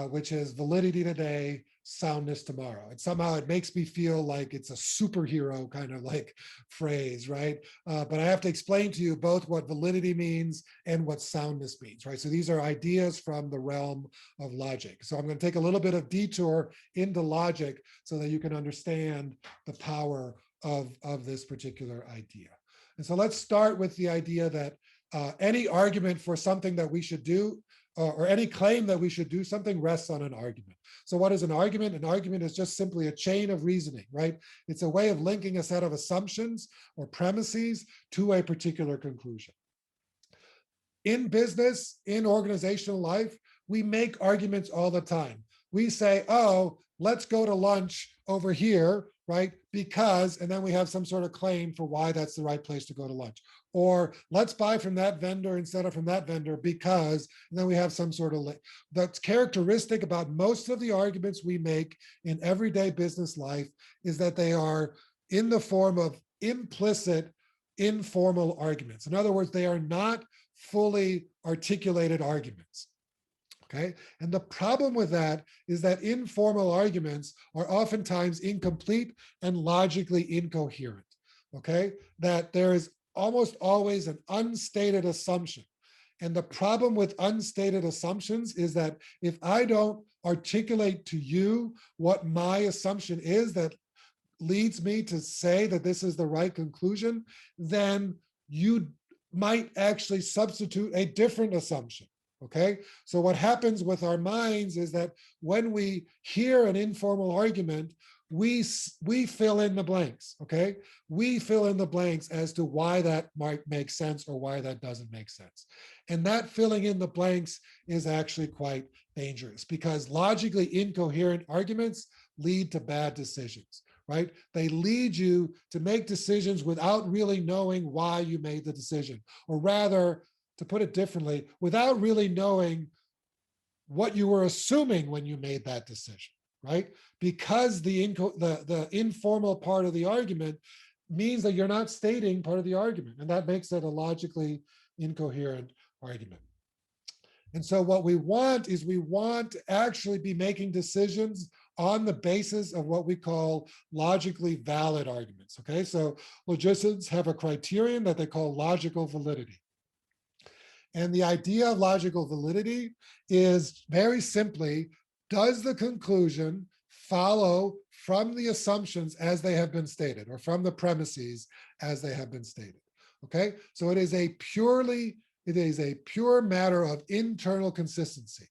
Which is validity today, soundness tomorrow. And somehow it makes me feel like it's a superhero kind of like phrase, right? But I have to explain to you both what validity means and what soundness means, right? So these are ideas from the realm of logic. So I'm going to take a little bit of detour into logic so that you can understand the power of this particular idea. And so let's start with the idea that any argument for something that we should do, or any claim that we should do something, rests on an argument. So what is an argument? An argument is just simply a chain of reasoning, right? It's a way of linking a set of assumptions or premises to a particular conclusion. In business, in organizational life, we make arguments all the time. We say, oh, let's go to lunch over here, right? Because, and then we have some sort of claim for why that's the right place to go to lunch. Or let's buy from that vendor instead of from that vendor because, and then we have some sort of link. That's characteristic about most of the arguments we make in everyday business life is that they are in the form of implicit, informal arguments. In other words, they are not fully articulated arguments. Okay. And the problem with that is that informal arguments are oftentimes incomplete and logically incoherent. Okay. That there is almost always an unstated assumption. And the problem with unstated assumptions is that if I don't articulate to you what my assumption is that leads me to say that this is the right conclusion, then you might actually substitute a different assumption. Okay, so what happens with our minds is that when we hear an informal argument, we fill in the blanks. Okay, we fill in the blanks as to why that might make sense or why that doesn't make sense. And that filling in the blanks is actually quite dangerous because logically incoherent arguments lead to bad decisions, right? They lead you to make decisions without really knowing why you made the decision, or rather, to put it differently, without really knowing what you were assuming when you made that decision, right? Because the informal part of the argument means that you're not stating part of the argument, and that makes it a logically incoherent argument. And so what we want is we want to actually be making decisions on the basis of what we call logically valid arguments, okay? So logicians have a criterion that they call logical validity. And the idea of logical validity is very simply, does the conclusion follow from the assumptions as they have been stated, or from the premises as they have been stated? Okay, so it is a pure matter of internal consistency.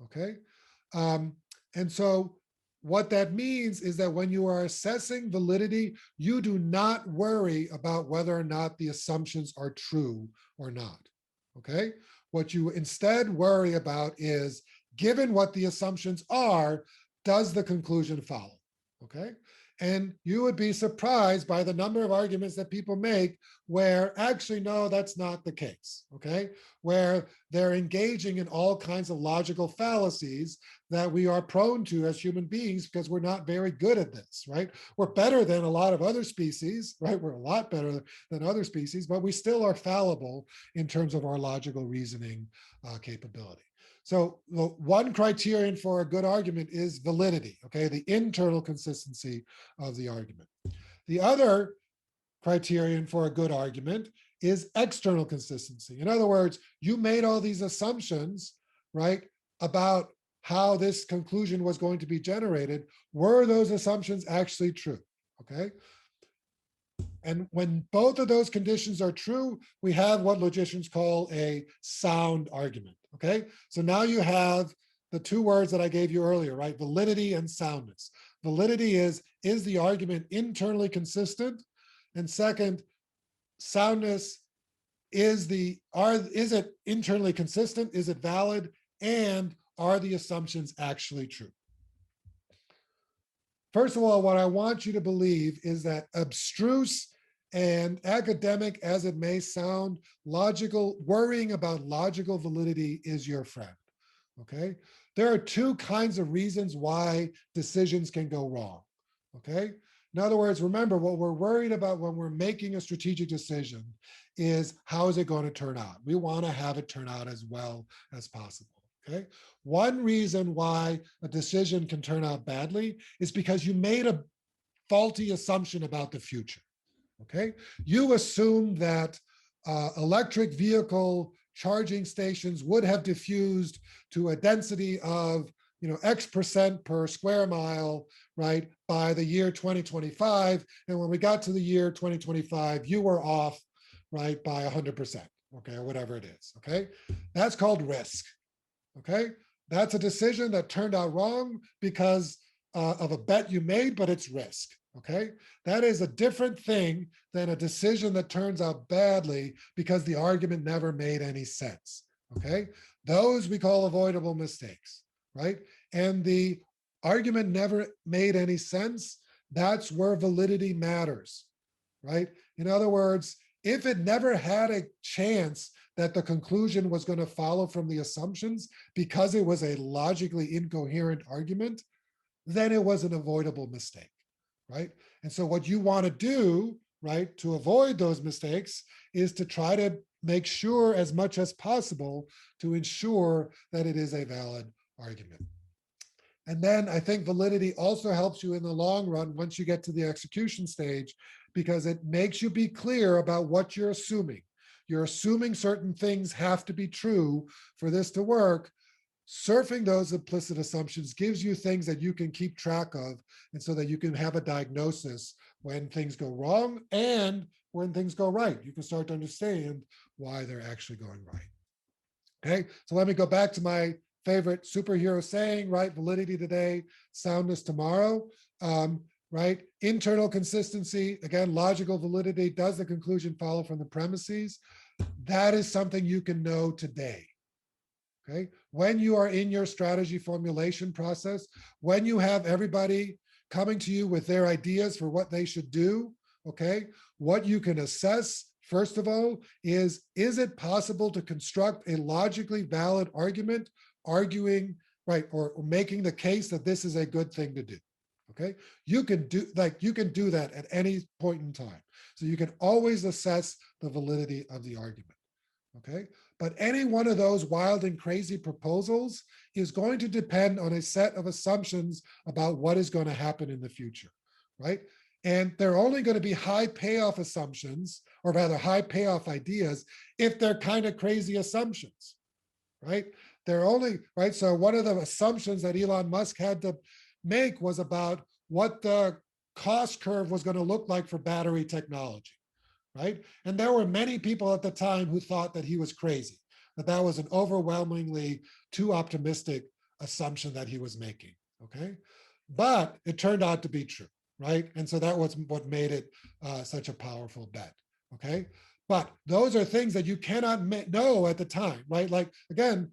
Okay, and so what that means is that when you are assessing validity, you do not worry about whether or not the assumptions are true or not. Okay, what you instead worry about is, given what the assumptions are, does the conclusion follow? Okay, And you would be surprised by the number of arguments that people make where actually, no, that's not the case, okay? Where they're engaging in all kinds of logical fallacies that we are prone to as human beings because we're not very good at this, right? We're better than a lot of other species, right? We're a lot better than other species, but we still are fallible in terms of our logical reasoning capability. So the one criterion for a good argument is validity, okay? The internal consistency of the argument. The other criterion for a good argument is external consistency. In other words, you made all these assumptions, right, about how this conclusion was going to be generated. Were those assumptions actually true, okay? And when both of those conditions are true, we have what logicians call a sound argument, okay? So now you have the two words that I gave you earlier, right? Validity and soundness. Validity is the argument internally consistent? And second, soundness is it internally consistent? Is it valid? And are the assumptions actually true? First of all, what I want you to believe is that abstruse and academic as it may sound, worrying about logical validity is your friend, okay? There are two kinds of reasons why decisions can go wrong, okay? In other words, remember what we're worried about when we're making a strategic decision is how is it going to turn out? We want to have it turn out as well as possible. Okay. One reason why a decision can turn out badly is because you made a faulty assumption about the future. Okay. You assumed that electric vehicle charging stations would have diffused to a density of X% per square mile, right, by the year 2025. And when we got to the year 2025, you were off, right, by 100%, okay, or whatever it is, okay? That's called risk, okay? That's a decision that turned out wrong because of a bet you made, but it's risk, okay? That is a different thing than a decision that turns out badly because the argument never made any sense, okay? Those we call avoidable mistakes, right? And the argument never made any sense, that's where validity matters, right? In other words, if it never had a chance that the conclusion was going to follow from the assumptions because it was a logically incoherent argument, then it was an avoidable mistake, right? And so what you want to do, right, to avoid those mistakes is to try to make sure as much as possible to ensure that it is a valid argument. And then I think validity also helps you in the long run once you get to the execution stage, because it makes you be clear about what you're assuming. You're assuming certain things have to be true for this to work. Surfing those implicit assumptions gives you things that you can keep track of, and so that you can have a diagnosis when things go wrong and when things go right. You can start to understand why they're actually going right. Okay, so let me go back to my favorite superhero saying, right? Validity today, soundness tomorrow, right? Internal consistency, again, logical validity. Does the conclusion follow from the premises? That is something you can know today. Okay, when you are in your strategy formulation process, when you have everybody coming to you with their ideas for what they should do, okay, what you can assess, first of all, is it possible to construct a logically valid argument, arguing, right, or making the case that this is a good thing to do? Okay, you can do that at any point in time. So you can always assess the validity of the argument. Okay, but any one of those wild and crazy proposals is going to depend on a set of assumptions about what is going to happen in the future, right? And they're only going to be high payoff assumptions, or rather high payoff ideas, if they're kind of crazy assumptions, right? They're only, right? So one of the assumptions that Elon Musk had to make was about what the cost curve was going to look like for battery technology, right? And there were many people at the time who thought that he was crazy, that was an overwhelmingly too optimistic assumption that he was making, okay? But it turned out to be true, right? And so that was what made it such a powerful bet, okay? But those are things that you cannot know at the time, right? Like, again,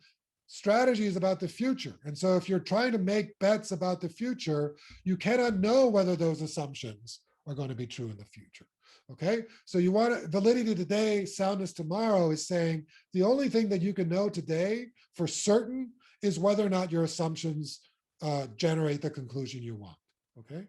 strategy is about the future. And so if you're trying to make bets about the future, you cannot know whether those assumptions are going to be true in the future. Okay, so you want validity today, soundness tomorrow is saying the only thing that you can know today for certain is whether or not your assumptions generate the conclusion you want. Okay,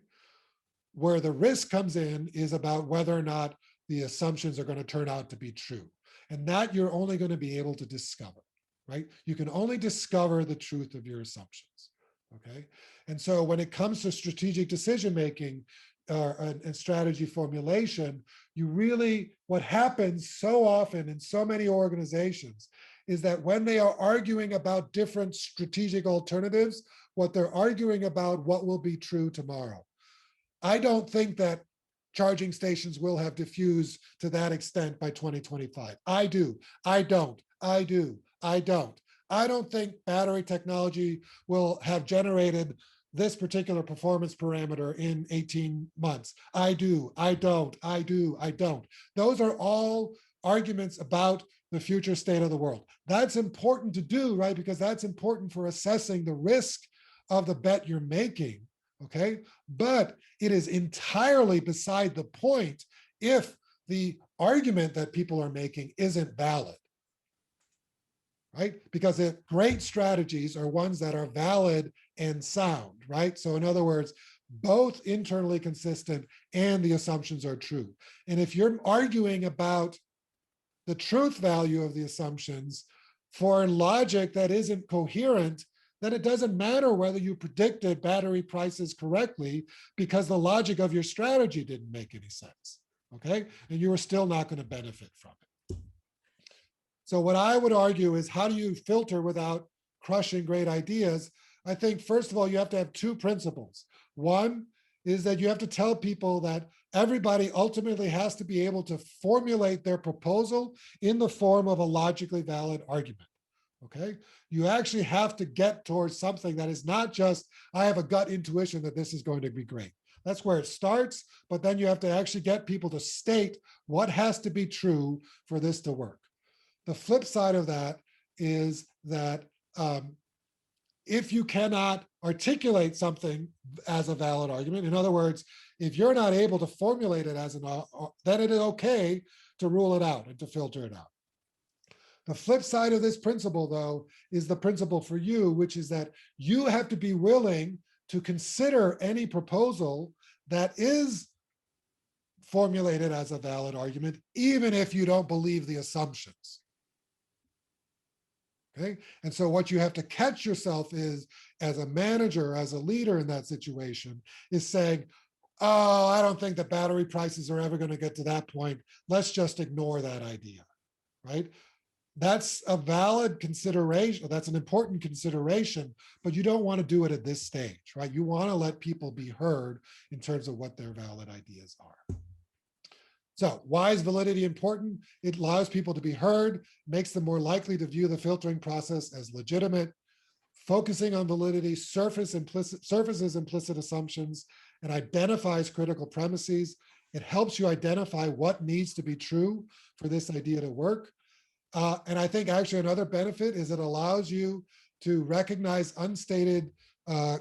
where the risk comes in is about whether or not the assumptions are going to turn out to be true. And that you're only going to be able to discover, right? You can only discover the truth of your assumptions. Okay, and so when it comes to strategic decision making, and strategy formulation, you really, what happens so often in so many organizations is that when they are arguing about different strategic alternatives, what they're arguing about what will be true tomorrow. I don't think that charging stations will have diffused to that extent by 2025. I do, I don't, I do, I don't. I don't think battery technology will have generated this particular performance parameter in 18 months. I do, I don't, I do, I don't. Those are all arguments about the future state of the world. That's important to do, right? Because that's important for assessing the risk of the bet you're making, okay? But it is entirely beside the point if the argument that people are making isn't valid, right? Because great strategies are ones that are valid and sound, right? So in other words, both internally consistent and the assumptions are true. And if you're arguing about the truth value of the assumptions for logic that isn't coherent, then it doesn't matter whether you predicted battery prices correctly because the logic of your strategy didn't make any sense, okay? And you are still not going to benefit from it. So what I would argue is, how do you filter without crushing great ideas? I think, first of all, you have to have two principles. One is that you have to tell people that everybody ultimately has to be able to formulate their proposal in the form of a logically valid argument, okay? You actually have to get towards something that is not just, I have a gut intuition that this is going to be great. That's where it starts, but then you have to actually get people to state what has to be true for this to work. The flip side of that is that if you cannot articulate something as a valid argument, in other words, if you're not able to formulate it as then it is okay to rule it out and to filter it out. The flip side of this principle, though, is the principle for you, which is that you have to be willing to consider any proposal that is formulated as a valid argument, even if you don't believe the assumptions. Okay, and so what you have to catch yourself is, as a manager, as a leader in that situation, is saying, oh, I don't think that battery prices are ever going to get to that point. Let's just ignore that idea, right? That's a valid consideration. That's an important consideration, but you don't want to do it at this stage, right? You want to let people be heard in terms of what their valid ideas are. So why is validity important? It allows people to be heard, makes them more likely to view the filtering process as legitimate. Focusing on validity surfaces implicit assumptions and identifies critical premises. It helps you identify what needs to be true for this idea to work. And I think actually another benefit is it allows you to recognize unstated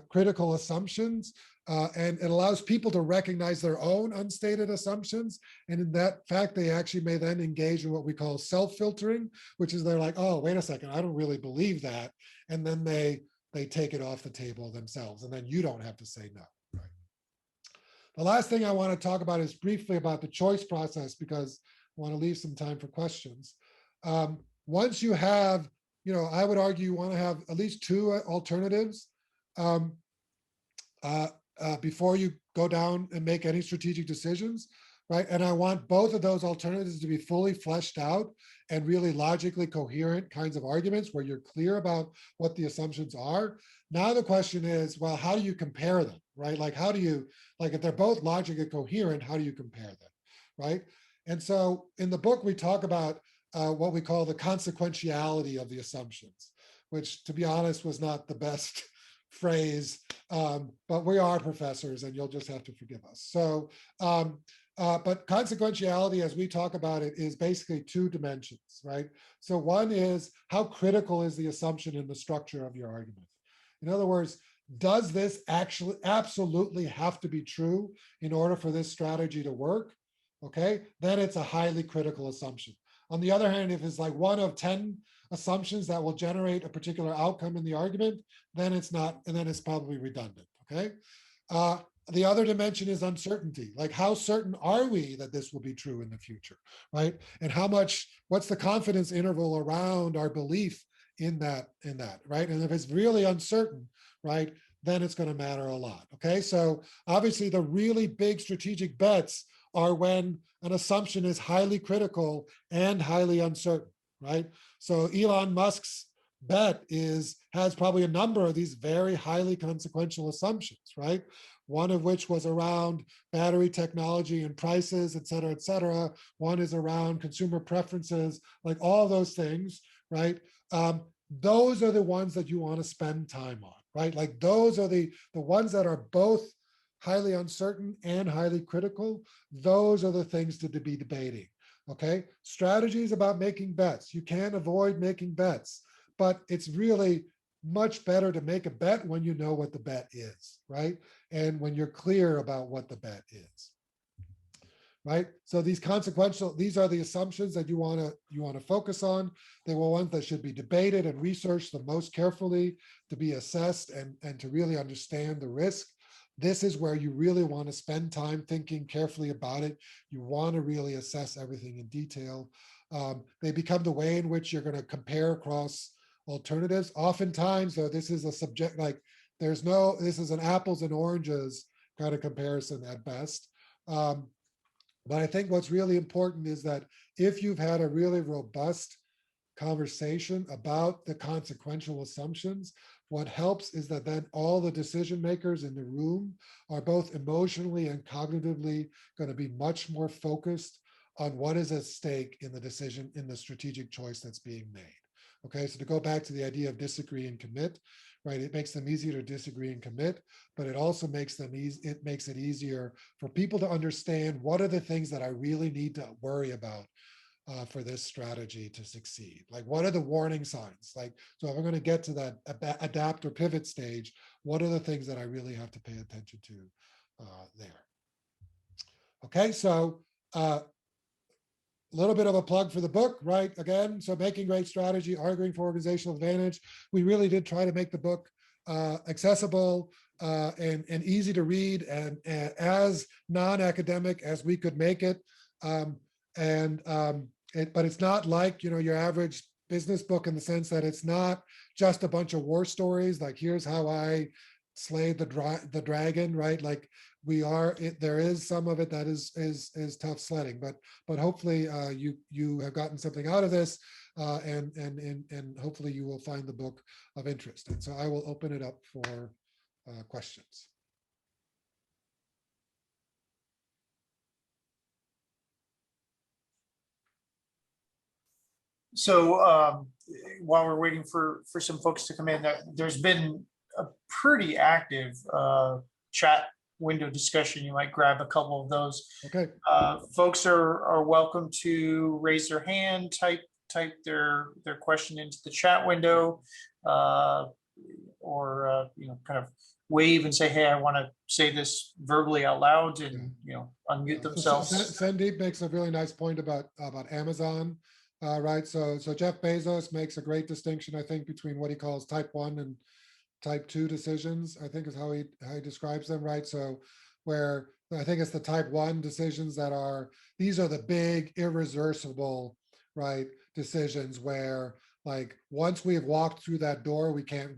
critical assumptions, and it allows people to recognize their own unstated assumptions. And in that fact, they actually may then engage in what we call self-filtering, which is they're like, oh, wait a second, I don't really believe that. And then they take it off the table themselves. And then you don't have to say no. Right? The last thing I want to talk about is briefly about the choice process, because I want to leave some time for questions. Once you have, I would argue you want to have at least two alternatives before you go down and make any strategic decisions, right? And I want both of those alternatives to be fully fleshed out and really logically coherent kinds of arguments where you're clear about what the assumptions are. Now the question is, well, how do you compare them, right? Like, how do you, like, if they're both logically coherent, how do you compare them, right? And so in the book, we talk about what we call the consequentiality of the assumptions, which, to be honest, was not the best phrase, but we are professors and you'll just have to forgive us. So But consequentiality, as we talk about it, is basically two dimensions, right? So one is how critical is the assumption in the structure of your argument? In other words, does this actually absolutely have to be true in order for this strategy to work? Okay, then it's a highly critical assumption. On the other hand, if it's like one of 10 assumptions that will generate a particular outcome in the argument, then it's not, and then it's probably redundant, okay? The other dimension is uncertainty. Like, how certain are we that this will be true in the future, right? And how much, what's the confidence interval around our belief in that, right? And if it's really uncertain, right, then it's going to matter a lot, okay? So obviously the really big strategic bets are when an assumption is highly critical and highly uncertain, right? So Elon Musk's bet has probably a number of these very highly consequential assumptions, right? One of which was around battery technology and prices, et cetera, et cetera. One is around consumer preferences, like all those things, right? Those are the ones that you want to spend time on, right? Like those are the ones that are both highly uncertain and highly critical. Those are the things to be debating, okay? Strategy is about making bets. You can't avoid making bets, but it's really much better to make a bet when you know what the bet is, right? And when you're clear about what the bet is, right? So these are the assumptions that you want to focus on. They were ones that should be debated and researched the most carefully, to be assessed and to really understand the risk. This is where you really want to spend time thinking carefully about it. You want to really assess everything in detail. They become the way in which you're going to compare across alternatives. Oftentimes, though, this is a subject, like this is an apples and oranges kind of comparison at best. But I think what's really important is that if you've had a really robust conversation about the consequential assumptions, what helps is that then all the decision makers in the room are both emotionally and cognitively going to be much more focused on what is at stake in the decision, in the strategic choice that's being made. Okay, so to go back to the idea of disagree and commit, right? It makes them easier to disagree and commit, but it also makes it easier for people to understand what are the things that I really need to worry about for this strategy to succeed. Like, what are the warning signs? Like, so if I'm going to get to that adapt or pivot stage, what are the things that I really have to pay attention to there? Okay, so a little bit of a plug for the book, right? Again, so Making Great Strategy, Arguing for Organizational Advantage. We really did try to make the book accessible and easy to read and as non-academic as we could make it. But it's not like, your average business book in the sense that it's not just a bunch of war stories. Like, here's how I slayed the dragon, right? Like, there is some of it that is tough sledding, but hopefully you have gotten something out of this, and hopefully you will find the book of interest. And so I will open it up for questions. So while we're waiting for some folks to come in, there's been a pretty active chat window discussion. You might grab a couple of those. Okay. Folks are welcome to raise their hand, type their question into the chat window, or kind of wave and say, hey, I want to say this verbally out loud, and unmute themselves. So Sandeep makes a really nice point about Amazon. Right, so Jeff Bezos makes a great distinction, I think, between what he calls type 1 and type 2 decisions, I think is how he describes them, right? So where I think it's the type 1 decisions these are the big irreversible, right, decisions where, like, once we've walked through that door, we can't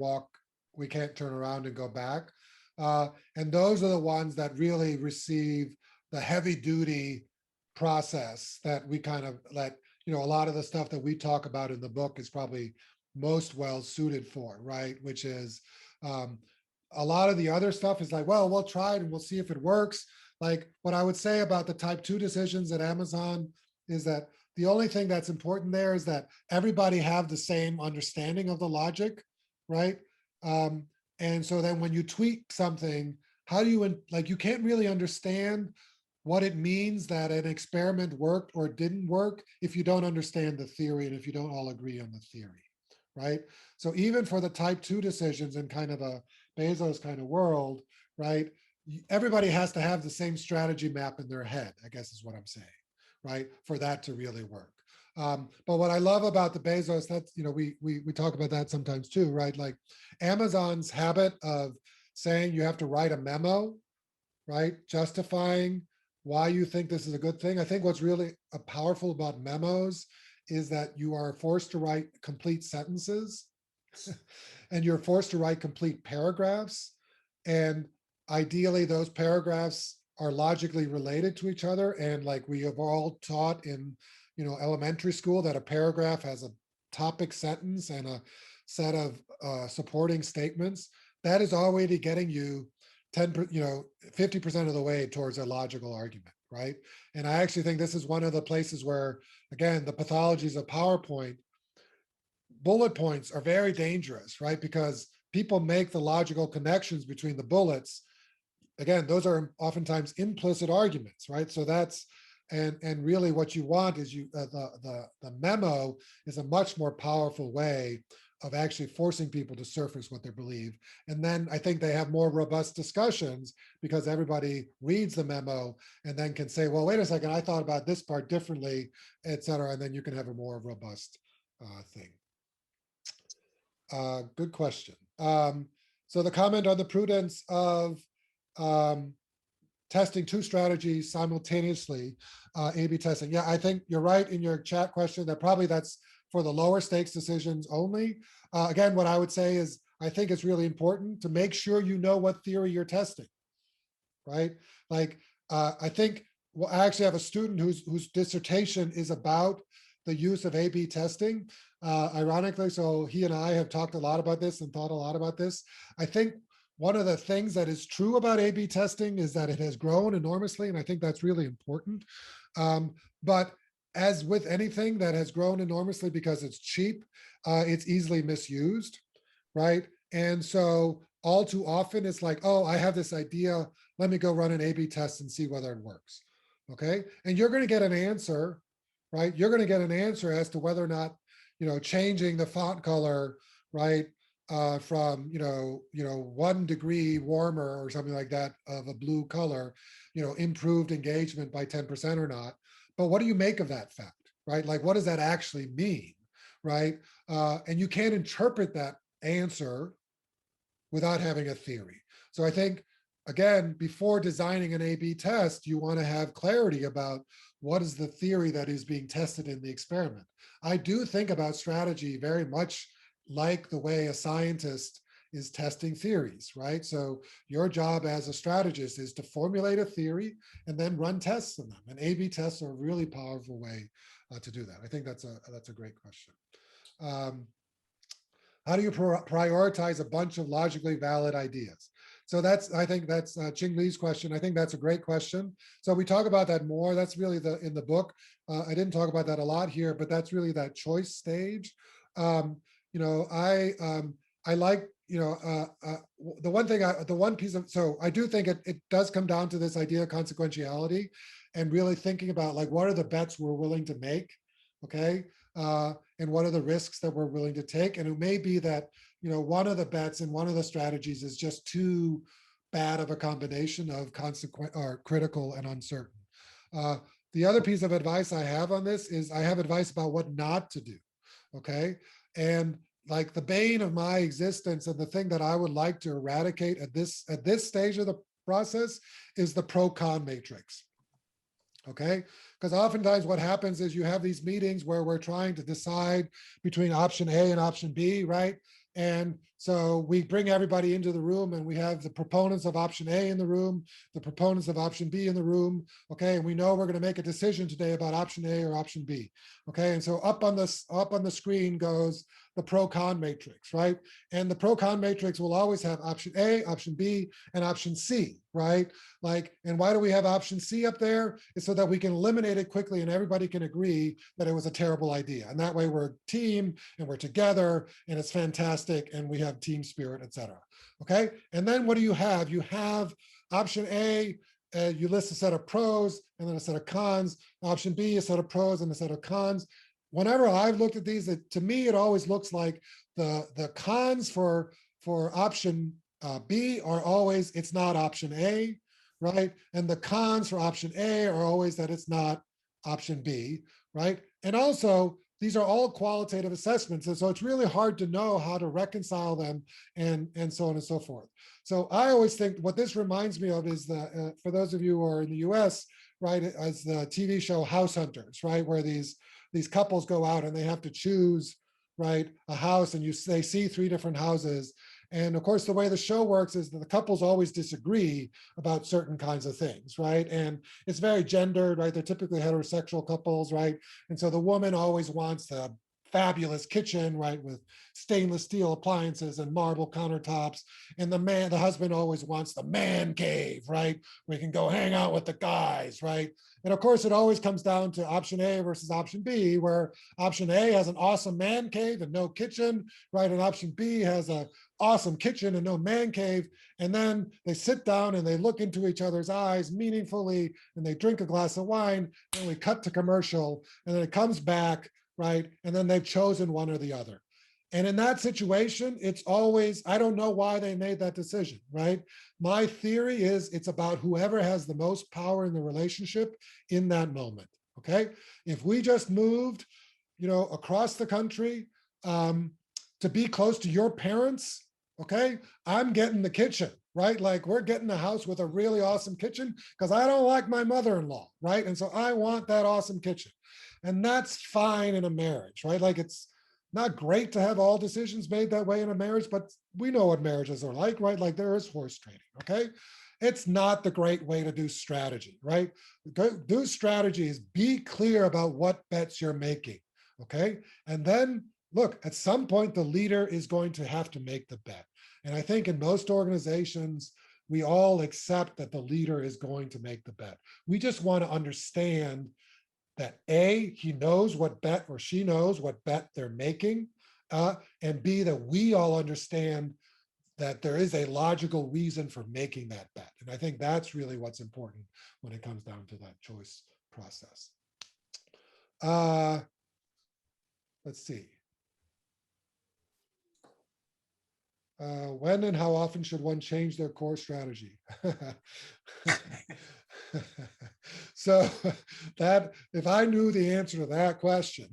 turn around and go back. And those are the ones that really receive the heavy duty process that we kind of let, a lot of the stuff that we talk about in the book is probably most well suited for, right? Which is a lot of the other stuff is like, well, we'll try it and we'll see if it works. Like, what I would say about the type 2 decisions at Amazon is that the only thing that's important there is that everybody have the same understanding of the logic, right? And so then when you tweak something, how do you, you can't really understand what it means that an experiment worked or didn't work if you don't understand the theory and if you don't all agree on the theory, right? So even for the type 2 decisions in kind of a Bezos kind of world, right? Everybody has to have the same strategy map in their head, I guess is what I'm saying, right? For that to really work. But what I love about the Bezos, that's, we talk about that sometimes too, right? Like Amazon's habit of saying you have to write a memo, right? Justifying why you think this is a good thing. I think what's really powerful about memos is that you are forced to write complete sentences and you're forced to write complete paragraphs. And ideally those paragraphs are logically related to each other. And like we have all taught in, elementary school, that a paragraph has a topic sentence and a set of supporting statements. That is already getting you 50% of the way towards a logical argument, right? And I actually think this is one of the places where, again, the pathologies of PowerPoint, bullet points are very dangerous, right? Because people make the logical connections between the bullets. Again, those are oftentimes implicit arguments, right? So that's, and really what you want is the memo is a much more powerful way of actually forcing people to surface what they believe. And then I think they have more robust discussions because everybody reads the memo and then can say, well, wait a second, I thought about this part differently, et cetera. And then you can have a more robust thing. Good question. So the comment on the prudence of testing two strategies simultaneously, A/B testing. Yeah, I think you're right in your chat question that probably that's for the lower stakes decisions only. Again, what I would say is I think it's really important to make sure you know what theory you're testing, right? Like, I think, well, I actually have a student whose dissertation is about the use of A/B testing. Ironically, so he and I have talked a lot about this and thought a lot about this. I think one of the things that is true about A/B testing is that it has grown enormously, and I think that's really important. But as with anything that has grown enormously because it's cheap, it's easily misused, right? And so all too often it's like, oh, I have this idea, let me go run an A/B test and see whether it works, okay? And you're gonna get an answer, right? You're gonna get an answer as to whether or not, changing the font color, right? From 1 degree warmer or something like that of a blue color, improved engagement by 10% or not. But what do you make of that fact, right? Like, what does that actually mean, right? And you can't interpret that answer without having a theory. So I think, again, before designing an A/B test, you want to have clarity about what is the theory that is being tested in the experiment. I do think about strategy very much like the way a scientist is testing theories, right? So your job as a strategist is to formulate a theory and then run tests on them. And A/B tests are a really powerful way to do that. I think that's a great question. How do you prioritize a bunch of logically valid ideas? So I think that's Ching Li's question. I think that's a great question. So we talk about that more. That's really in the book. I didn't talk about that a lot here, but that's really that choice stage. I like, the one piece of, so I do think it does come down to this idea of consequentiality and really thinking about like, what are the bets we're willing to make, okay? And what are the risks that we're willing to take? And it may be that, one of the bets and one of the strategies is just too bad of a combination of consequent or critical and uncertain. The other piece of advice I have on this is I have advice about what not to do, okay? And like the bane of my existence and the thing that I would like to eradicate at this stage of the process is the pro-con matrix. Okay, because oftentimes what happens is you have these meetings where we're trying to decide between option A and option B, right? And so we bring everybody into the room and we have the proponents of option A in the room, the proponents of option B in the room, okay? And we know we're going to make a decision today about option A or option B, okay? And so up on the screen goes the pro-con matrix, right? And the pro-con matrix will always have option A, option B, and option C, right? Like, and why do we have option C up there? It's so that we can eliminate it quickly and everybody can agree that it was a terrible idea. And that way we're a team and we're together and it's fantastic and we have team spirit, et cetera. Okay. And then what do you have? You have option A you list a set of pros and then a set of cons. Option B, a set of pros and a set of cons. Whenever I've looked at these, to me, it always looks like the cons for option B are always it's not option A, right? And the cons for option A are always that it's not option B, right? And also, these are all qualitative assessments. And so it's really hard to know how to reconcile them and so on and so forth. So I always think what this reminds me of is for those of you who are in the US, right, as the TV show House Hunters, right, where these couples go out and they have to choose, right, a house, and they see 3 different houses. And of course, the way the show works is that the couples always disagree about certain kinds of things, right? And it's very gendered, right? They're typically heterosexual couples, right? And so the woman always wants the fabulous kitchen, right, with stainless steel appliances and marble countertops. And the husband always wants the man cave, right, where he can go hang out with the guys, right? And of course, it always comes down to option A versus option B, where option A has an awesome man cave and no kitchen, right? And option B has a awesome kitchen and no man cave. And then they sit down and they look into each other's eyes meaningfully and they drink a glass of wine, and we cut to commercial, and then it comes back, right? And then they've chosen one or the other. And in that situation, it's always, I don't know why they made that decision, right? My theory is it's about whoever has the most power in the relationship in that moment, okay? If we just moved, across the country to be close to your parents, okay, I'm getting the kitchen, right? Like we're getting a house with a really awesome kitchen because I don't like my mother-in-law, right? And so I want that awesome kitchen. And that's fine in a marriage, right? Like it's not great to have all decisions made that way in a marriage, but we know what marriages are like, right? Like there is horse trading, okay? It's not the great way to do strategy, right? Do strategies, be clear about what bets you're making, okay? And then look, at some point, the leader is going to have to make the bet. And I think in most organizations, we all accept that the leader is going to make the bet. We just want to understand that A, he knows what bet, or she knows what bet they're making, and B, that we all understand that there is a logical reason for making that bet. And I think that's really what's important when it comes down to that choice process. Let's see. When and how often should one change their core strategy? So that, if I knew the answer to that question,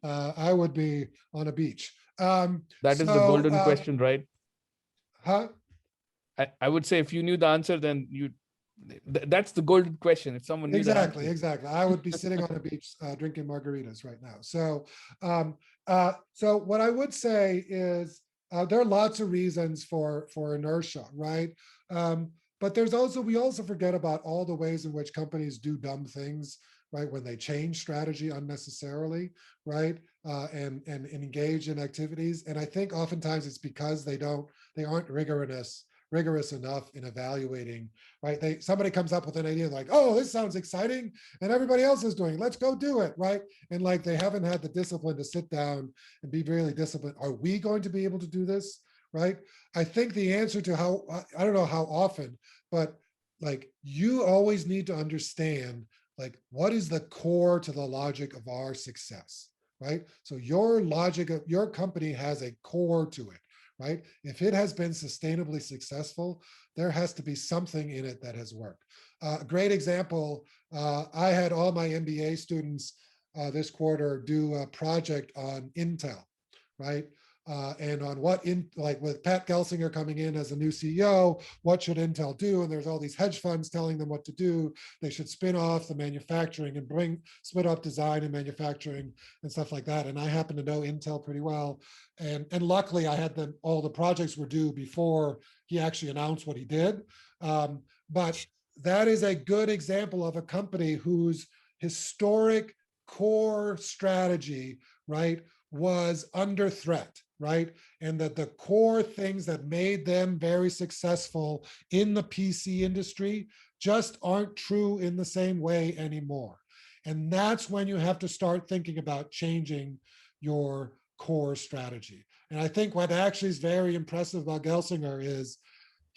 I would be on a beach. That is the golden question, right? Huh? I would say if you knew the answer, then that's the golden question. If someone knew exactly, I would be sitting on a beach drinking margaritas right now. So, so what I would say is there are lots of reasons for inertia, right? But there's also, we also forget about all the ways in which companies do dumb things, right? When they change strategy unnecessarily, right? And engage in activities. And I think oftentimes it's because they aren't rigorous enough in evaluating, right? Somebody comes up with an idea like, oh, this sounds exciting, and everybody else is doing it. Let's go do it, right? And like they haven't had the discipline to sit down and be really disciplined. Are we going to be able to do this, right? I think the answer to how, I don't know how often, but like you always need to understand like what is the core to the logic of our success, right? So your logic of your company has a core to it, right? If it has been sustainably successful, there has to be something in it that has worked. A great example, I had all my MBA students this quarter do a project on Intel, right? And on like with Pat Gelsinger coming in as a new CEO, what should Intel do? And there's all these hedge funds telling them what to do. They should spin off the manufacturing and split up design and manufacturing and stuff like that. And I happen to know Intel pretty well. And luckily I had all the projects were due before he actually announced what he did. But that is a good example of a company whose historic core strategy, right, was under threat, right? And that the core things that made them very successful in the PC industry just aren't true in the same way anymore. And that's when you have to start thinking about changing your core strategy. And I think what actually is very impressive about Gelsinger is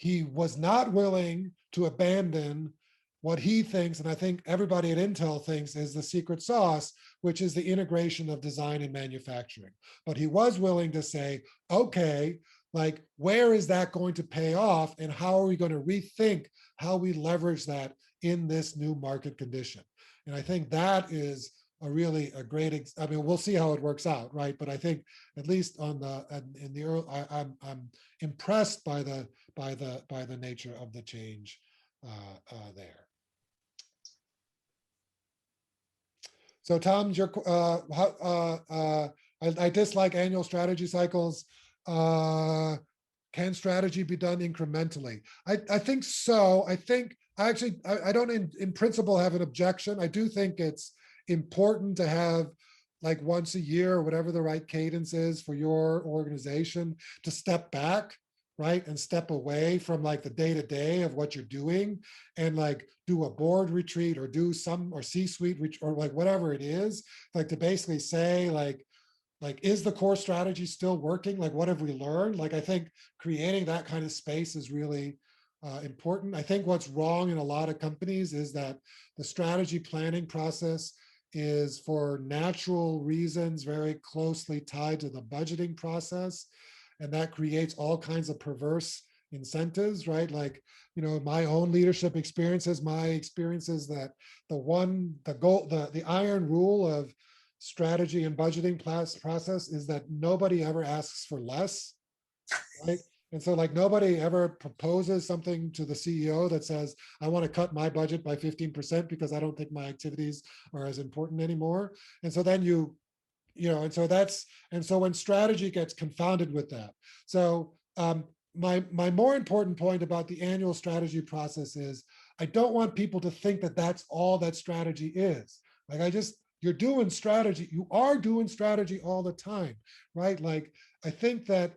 he was not willing to abandon what he thinks, and I think everybody at Intel thinks is the secret sauce, which is the integration of design and manufacturing. But he was willing to say, okay, like, where is that going to pay off, and how are we going to rethink how we leverage that in this new market condition? And I think that is a great, I mean, we'll see how it works out, right? But I think at least in the early, I'm impressed by the nature of the change there. So Tom, I dislike annual strategy cycles. Can strategy be done incrementally? I think so. I don't in principle have an objection. I do think it's important to have, like, once a year or whatever the right cadence is for your organization, to step back, right, and step away from like the day-to-day of what you're doing, and like do a board retreat or do or C-suite or like whatever it is, like to basically say like is the core strategy still working? Like, what have we learned? Like, I think creating that kind of space is really important. I think what's wrong in a lot of companies is that the strategy planning process is, for natural reasons, very closely tied to the budgeting process. And that creates all kinds of perverse incentives, right? Like, my own leadership experiences, my experiences that the iron rule of strategy and budgeting process is that nobody ever asks for less, right? And so, like, nobody ever proposes something to the CEO that says, I want to cut my budget by 15% because I don't think my activities are as important anymore. And so then and so when strategy gets confounded with that. So my more important point about the annual strategy process is, I don't want people to think that that's all that strategy is. Like, you're doing strategy, you are doing strategy all the time, right? Like, I think that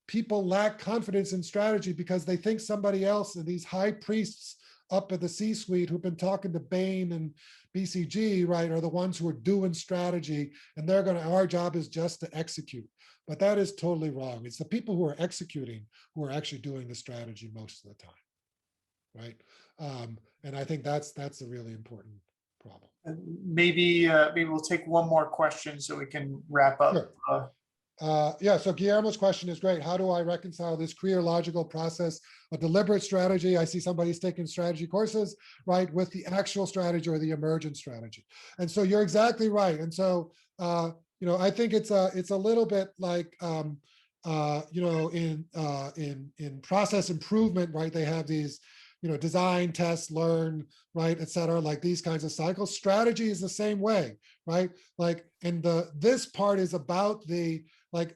people lack confidence in strategy because they think somebody else, and these high priests up at the C-suite who've been talking to Bain and BCG, right, are the ones who are doing strategy, and our job is just to execute. But that is totally wrong. It's the people who are executing who are actually doing the strategy most of the time, right? And I think that's a really important problem. Maybe we'll take one more question so we can wrap up. Sure. Yeah, so Guillermo's question is great. How do I reconcile this clear, logical process, a deliberate strategy? I see somebody's taking strategy courses, right, with the actual strategy or the emergent strategy. And so you're exactly right. And so, I think it's a little bit like, in process improvement, right, they have these, design, test, learn, right, et cetera, like these kinds of cycles. Strategy is the same way, right? Like, and this part is about the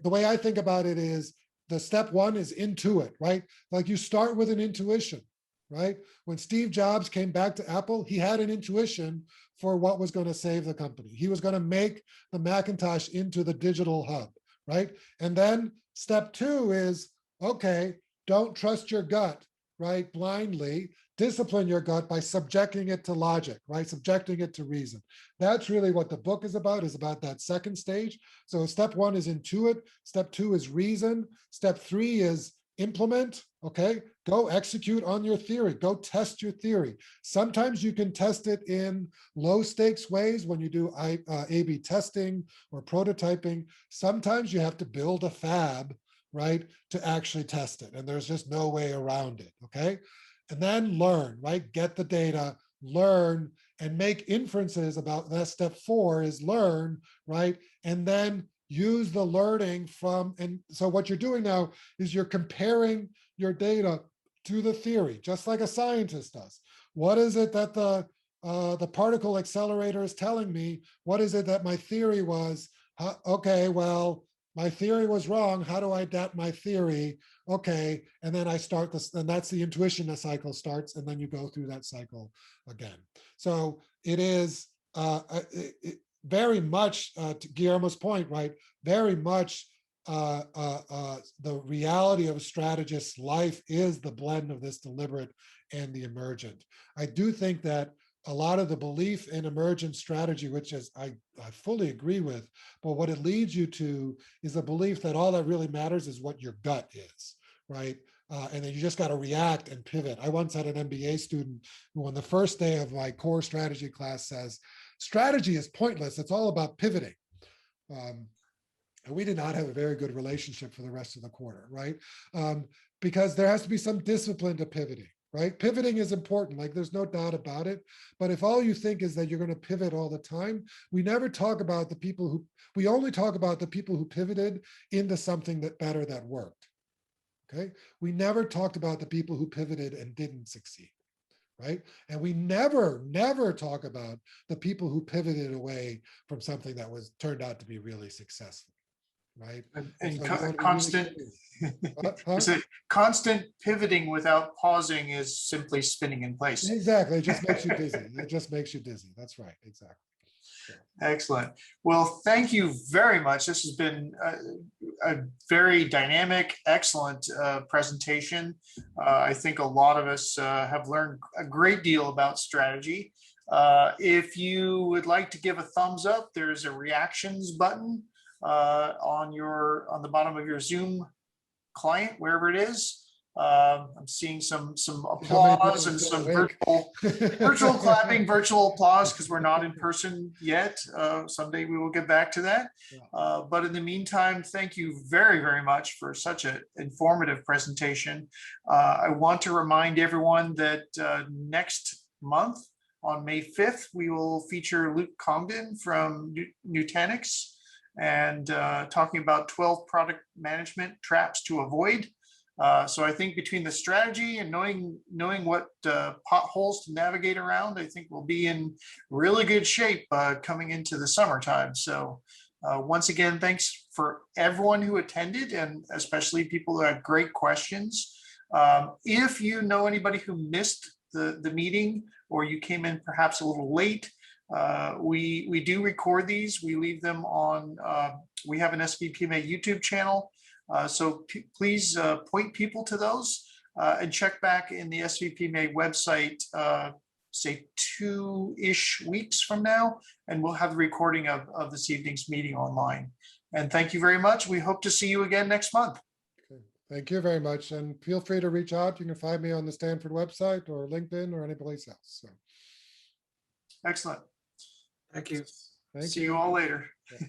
way I think about it is, the step one is intuit, right? Like, you start with an intuition, right? When Steve Jobs came back to Apple, he had an intuition for what was going to save the company. He was going to make the Macintosh into the digital hub, right? And then step two is, okay, don't trust your gut, right, blindly. Discipline your gut by subjecting it to logic, right? Subjecting it to reason. That's really what the book is about that second stage. So step one is intuit. Step two is reason. Step three is implement, okay? Go execute on your theory. Go test your theory. Sometimes you can test it in low stakes ways when you do A/B testing or prototyping. Sometimes you have to build a fab, right, to actually test it. And there's just no way around it, okay? And then learn, right? Get the data, learn, and make inferences about that. Step four is learn, right? And then use the learning from, and so what you're doing now is you're comparing your data to the theory, just like a scientist does. What is it that the particle accelerator is telling me? What is it that my theory was? Okay, well, my theory was wrong. How do I adapt my theory? Okay, and then I start this, and that's the intuition the cycle starts, and then you go through that cycle again. So it is very much, to Guillermo's point, right? Very much the reality of a strategist's life is the blend of this deliberate and the emergent. I do think that a lot of the belief in emergent strategy, which is I fully agree with, but what it leads you to is a belief that all that really matters is what your gut is, right? and then you just got to react and pivot. I once had an MBA student who on the first day of my core strategy class says, strategy is pointless. It's all about pivoting. And we did not have a very good relationship for the rest of the quarter, right? Because there has to be some discipline to pivoting, right? Pivoting is important, like there's no doubt about it. But if all you think is that you're going to pivot all the time, we never talk about the people who, we only talk about the people who pivoted into something that better that worked, okay? We never talked about the people who pivoted and didn't succeed, right? And we never talk about the people who pivoted away from something that turned out to be really successful. Right. And So constant, constant pivoting without pausing is simply spinning in place. Exactly. It just makes you dizzy. It just makes you dizzy. That's right. Exactly. So. Excellent. Well, thank you very much. This has been a very dynamic, excellent presentation. I think a lot of us have learned a great deal about strategy. If you would like to give a thumbs up, there's a reactions button on the bottom of your Zoom client, wherever it is. I'm seeing some applause and some virtual clapping, virtual applause, because we're not in person yet. Someday we will get back to that. But in the meantime, thank you very, very much for such an informative presentation. I want to remind everyone that next month on May 5th, we will feature Luke Congdon from Nutanix, and talking about 12 product management traps to avoid. So I think between the strategy and knowing what potholes to navigate around, I think we'll be in really good shape coming into the summertime. So once again, thanks for everyone who attended, and especially people who had great questions. If you know anybody who missed the meeting, or you came in perhaps a little late, we do record these. We leave them on, we have an SVPMA YouTube channel. So please point people to those and check back in the SVPMA website, say 2-ish weeks from now, and we'll have the recording of this evening's meeting online. And thank you very much. We hope to see you again next month. Okay. Thank you very much. And feel free to reach out. You can find me on the Stanford website or LinkedIn or anyplace else. So. Excellent. Thank you. See you all later. Yeah.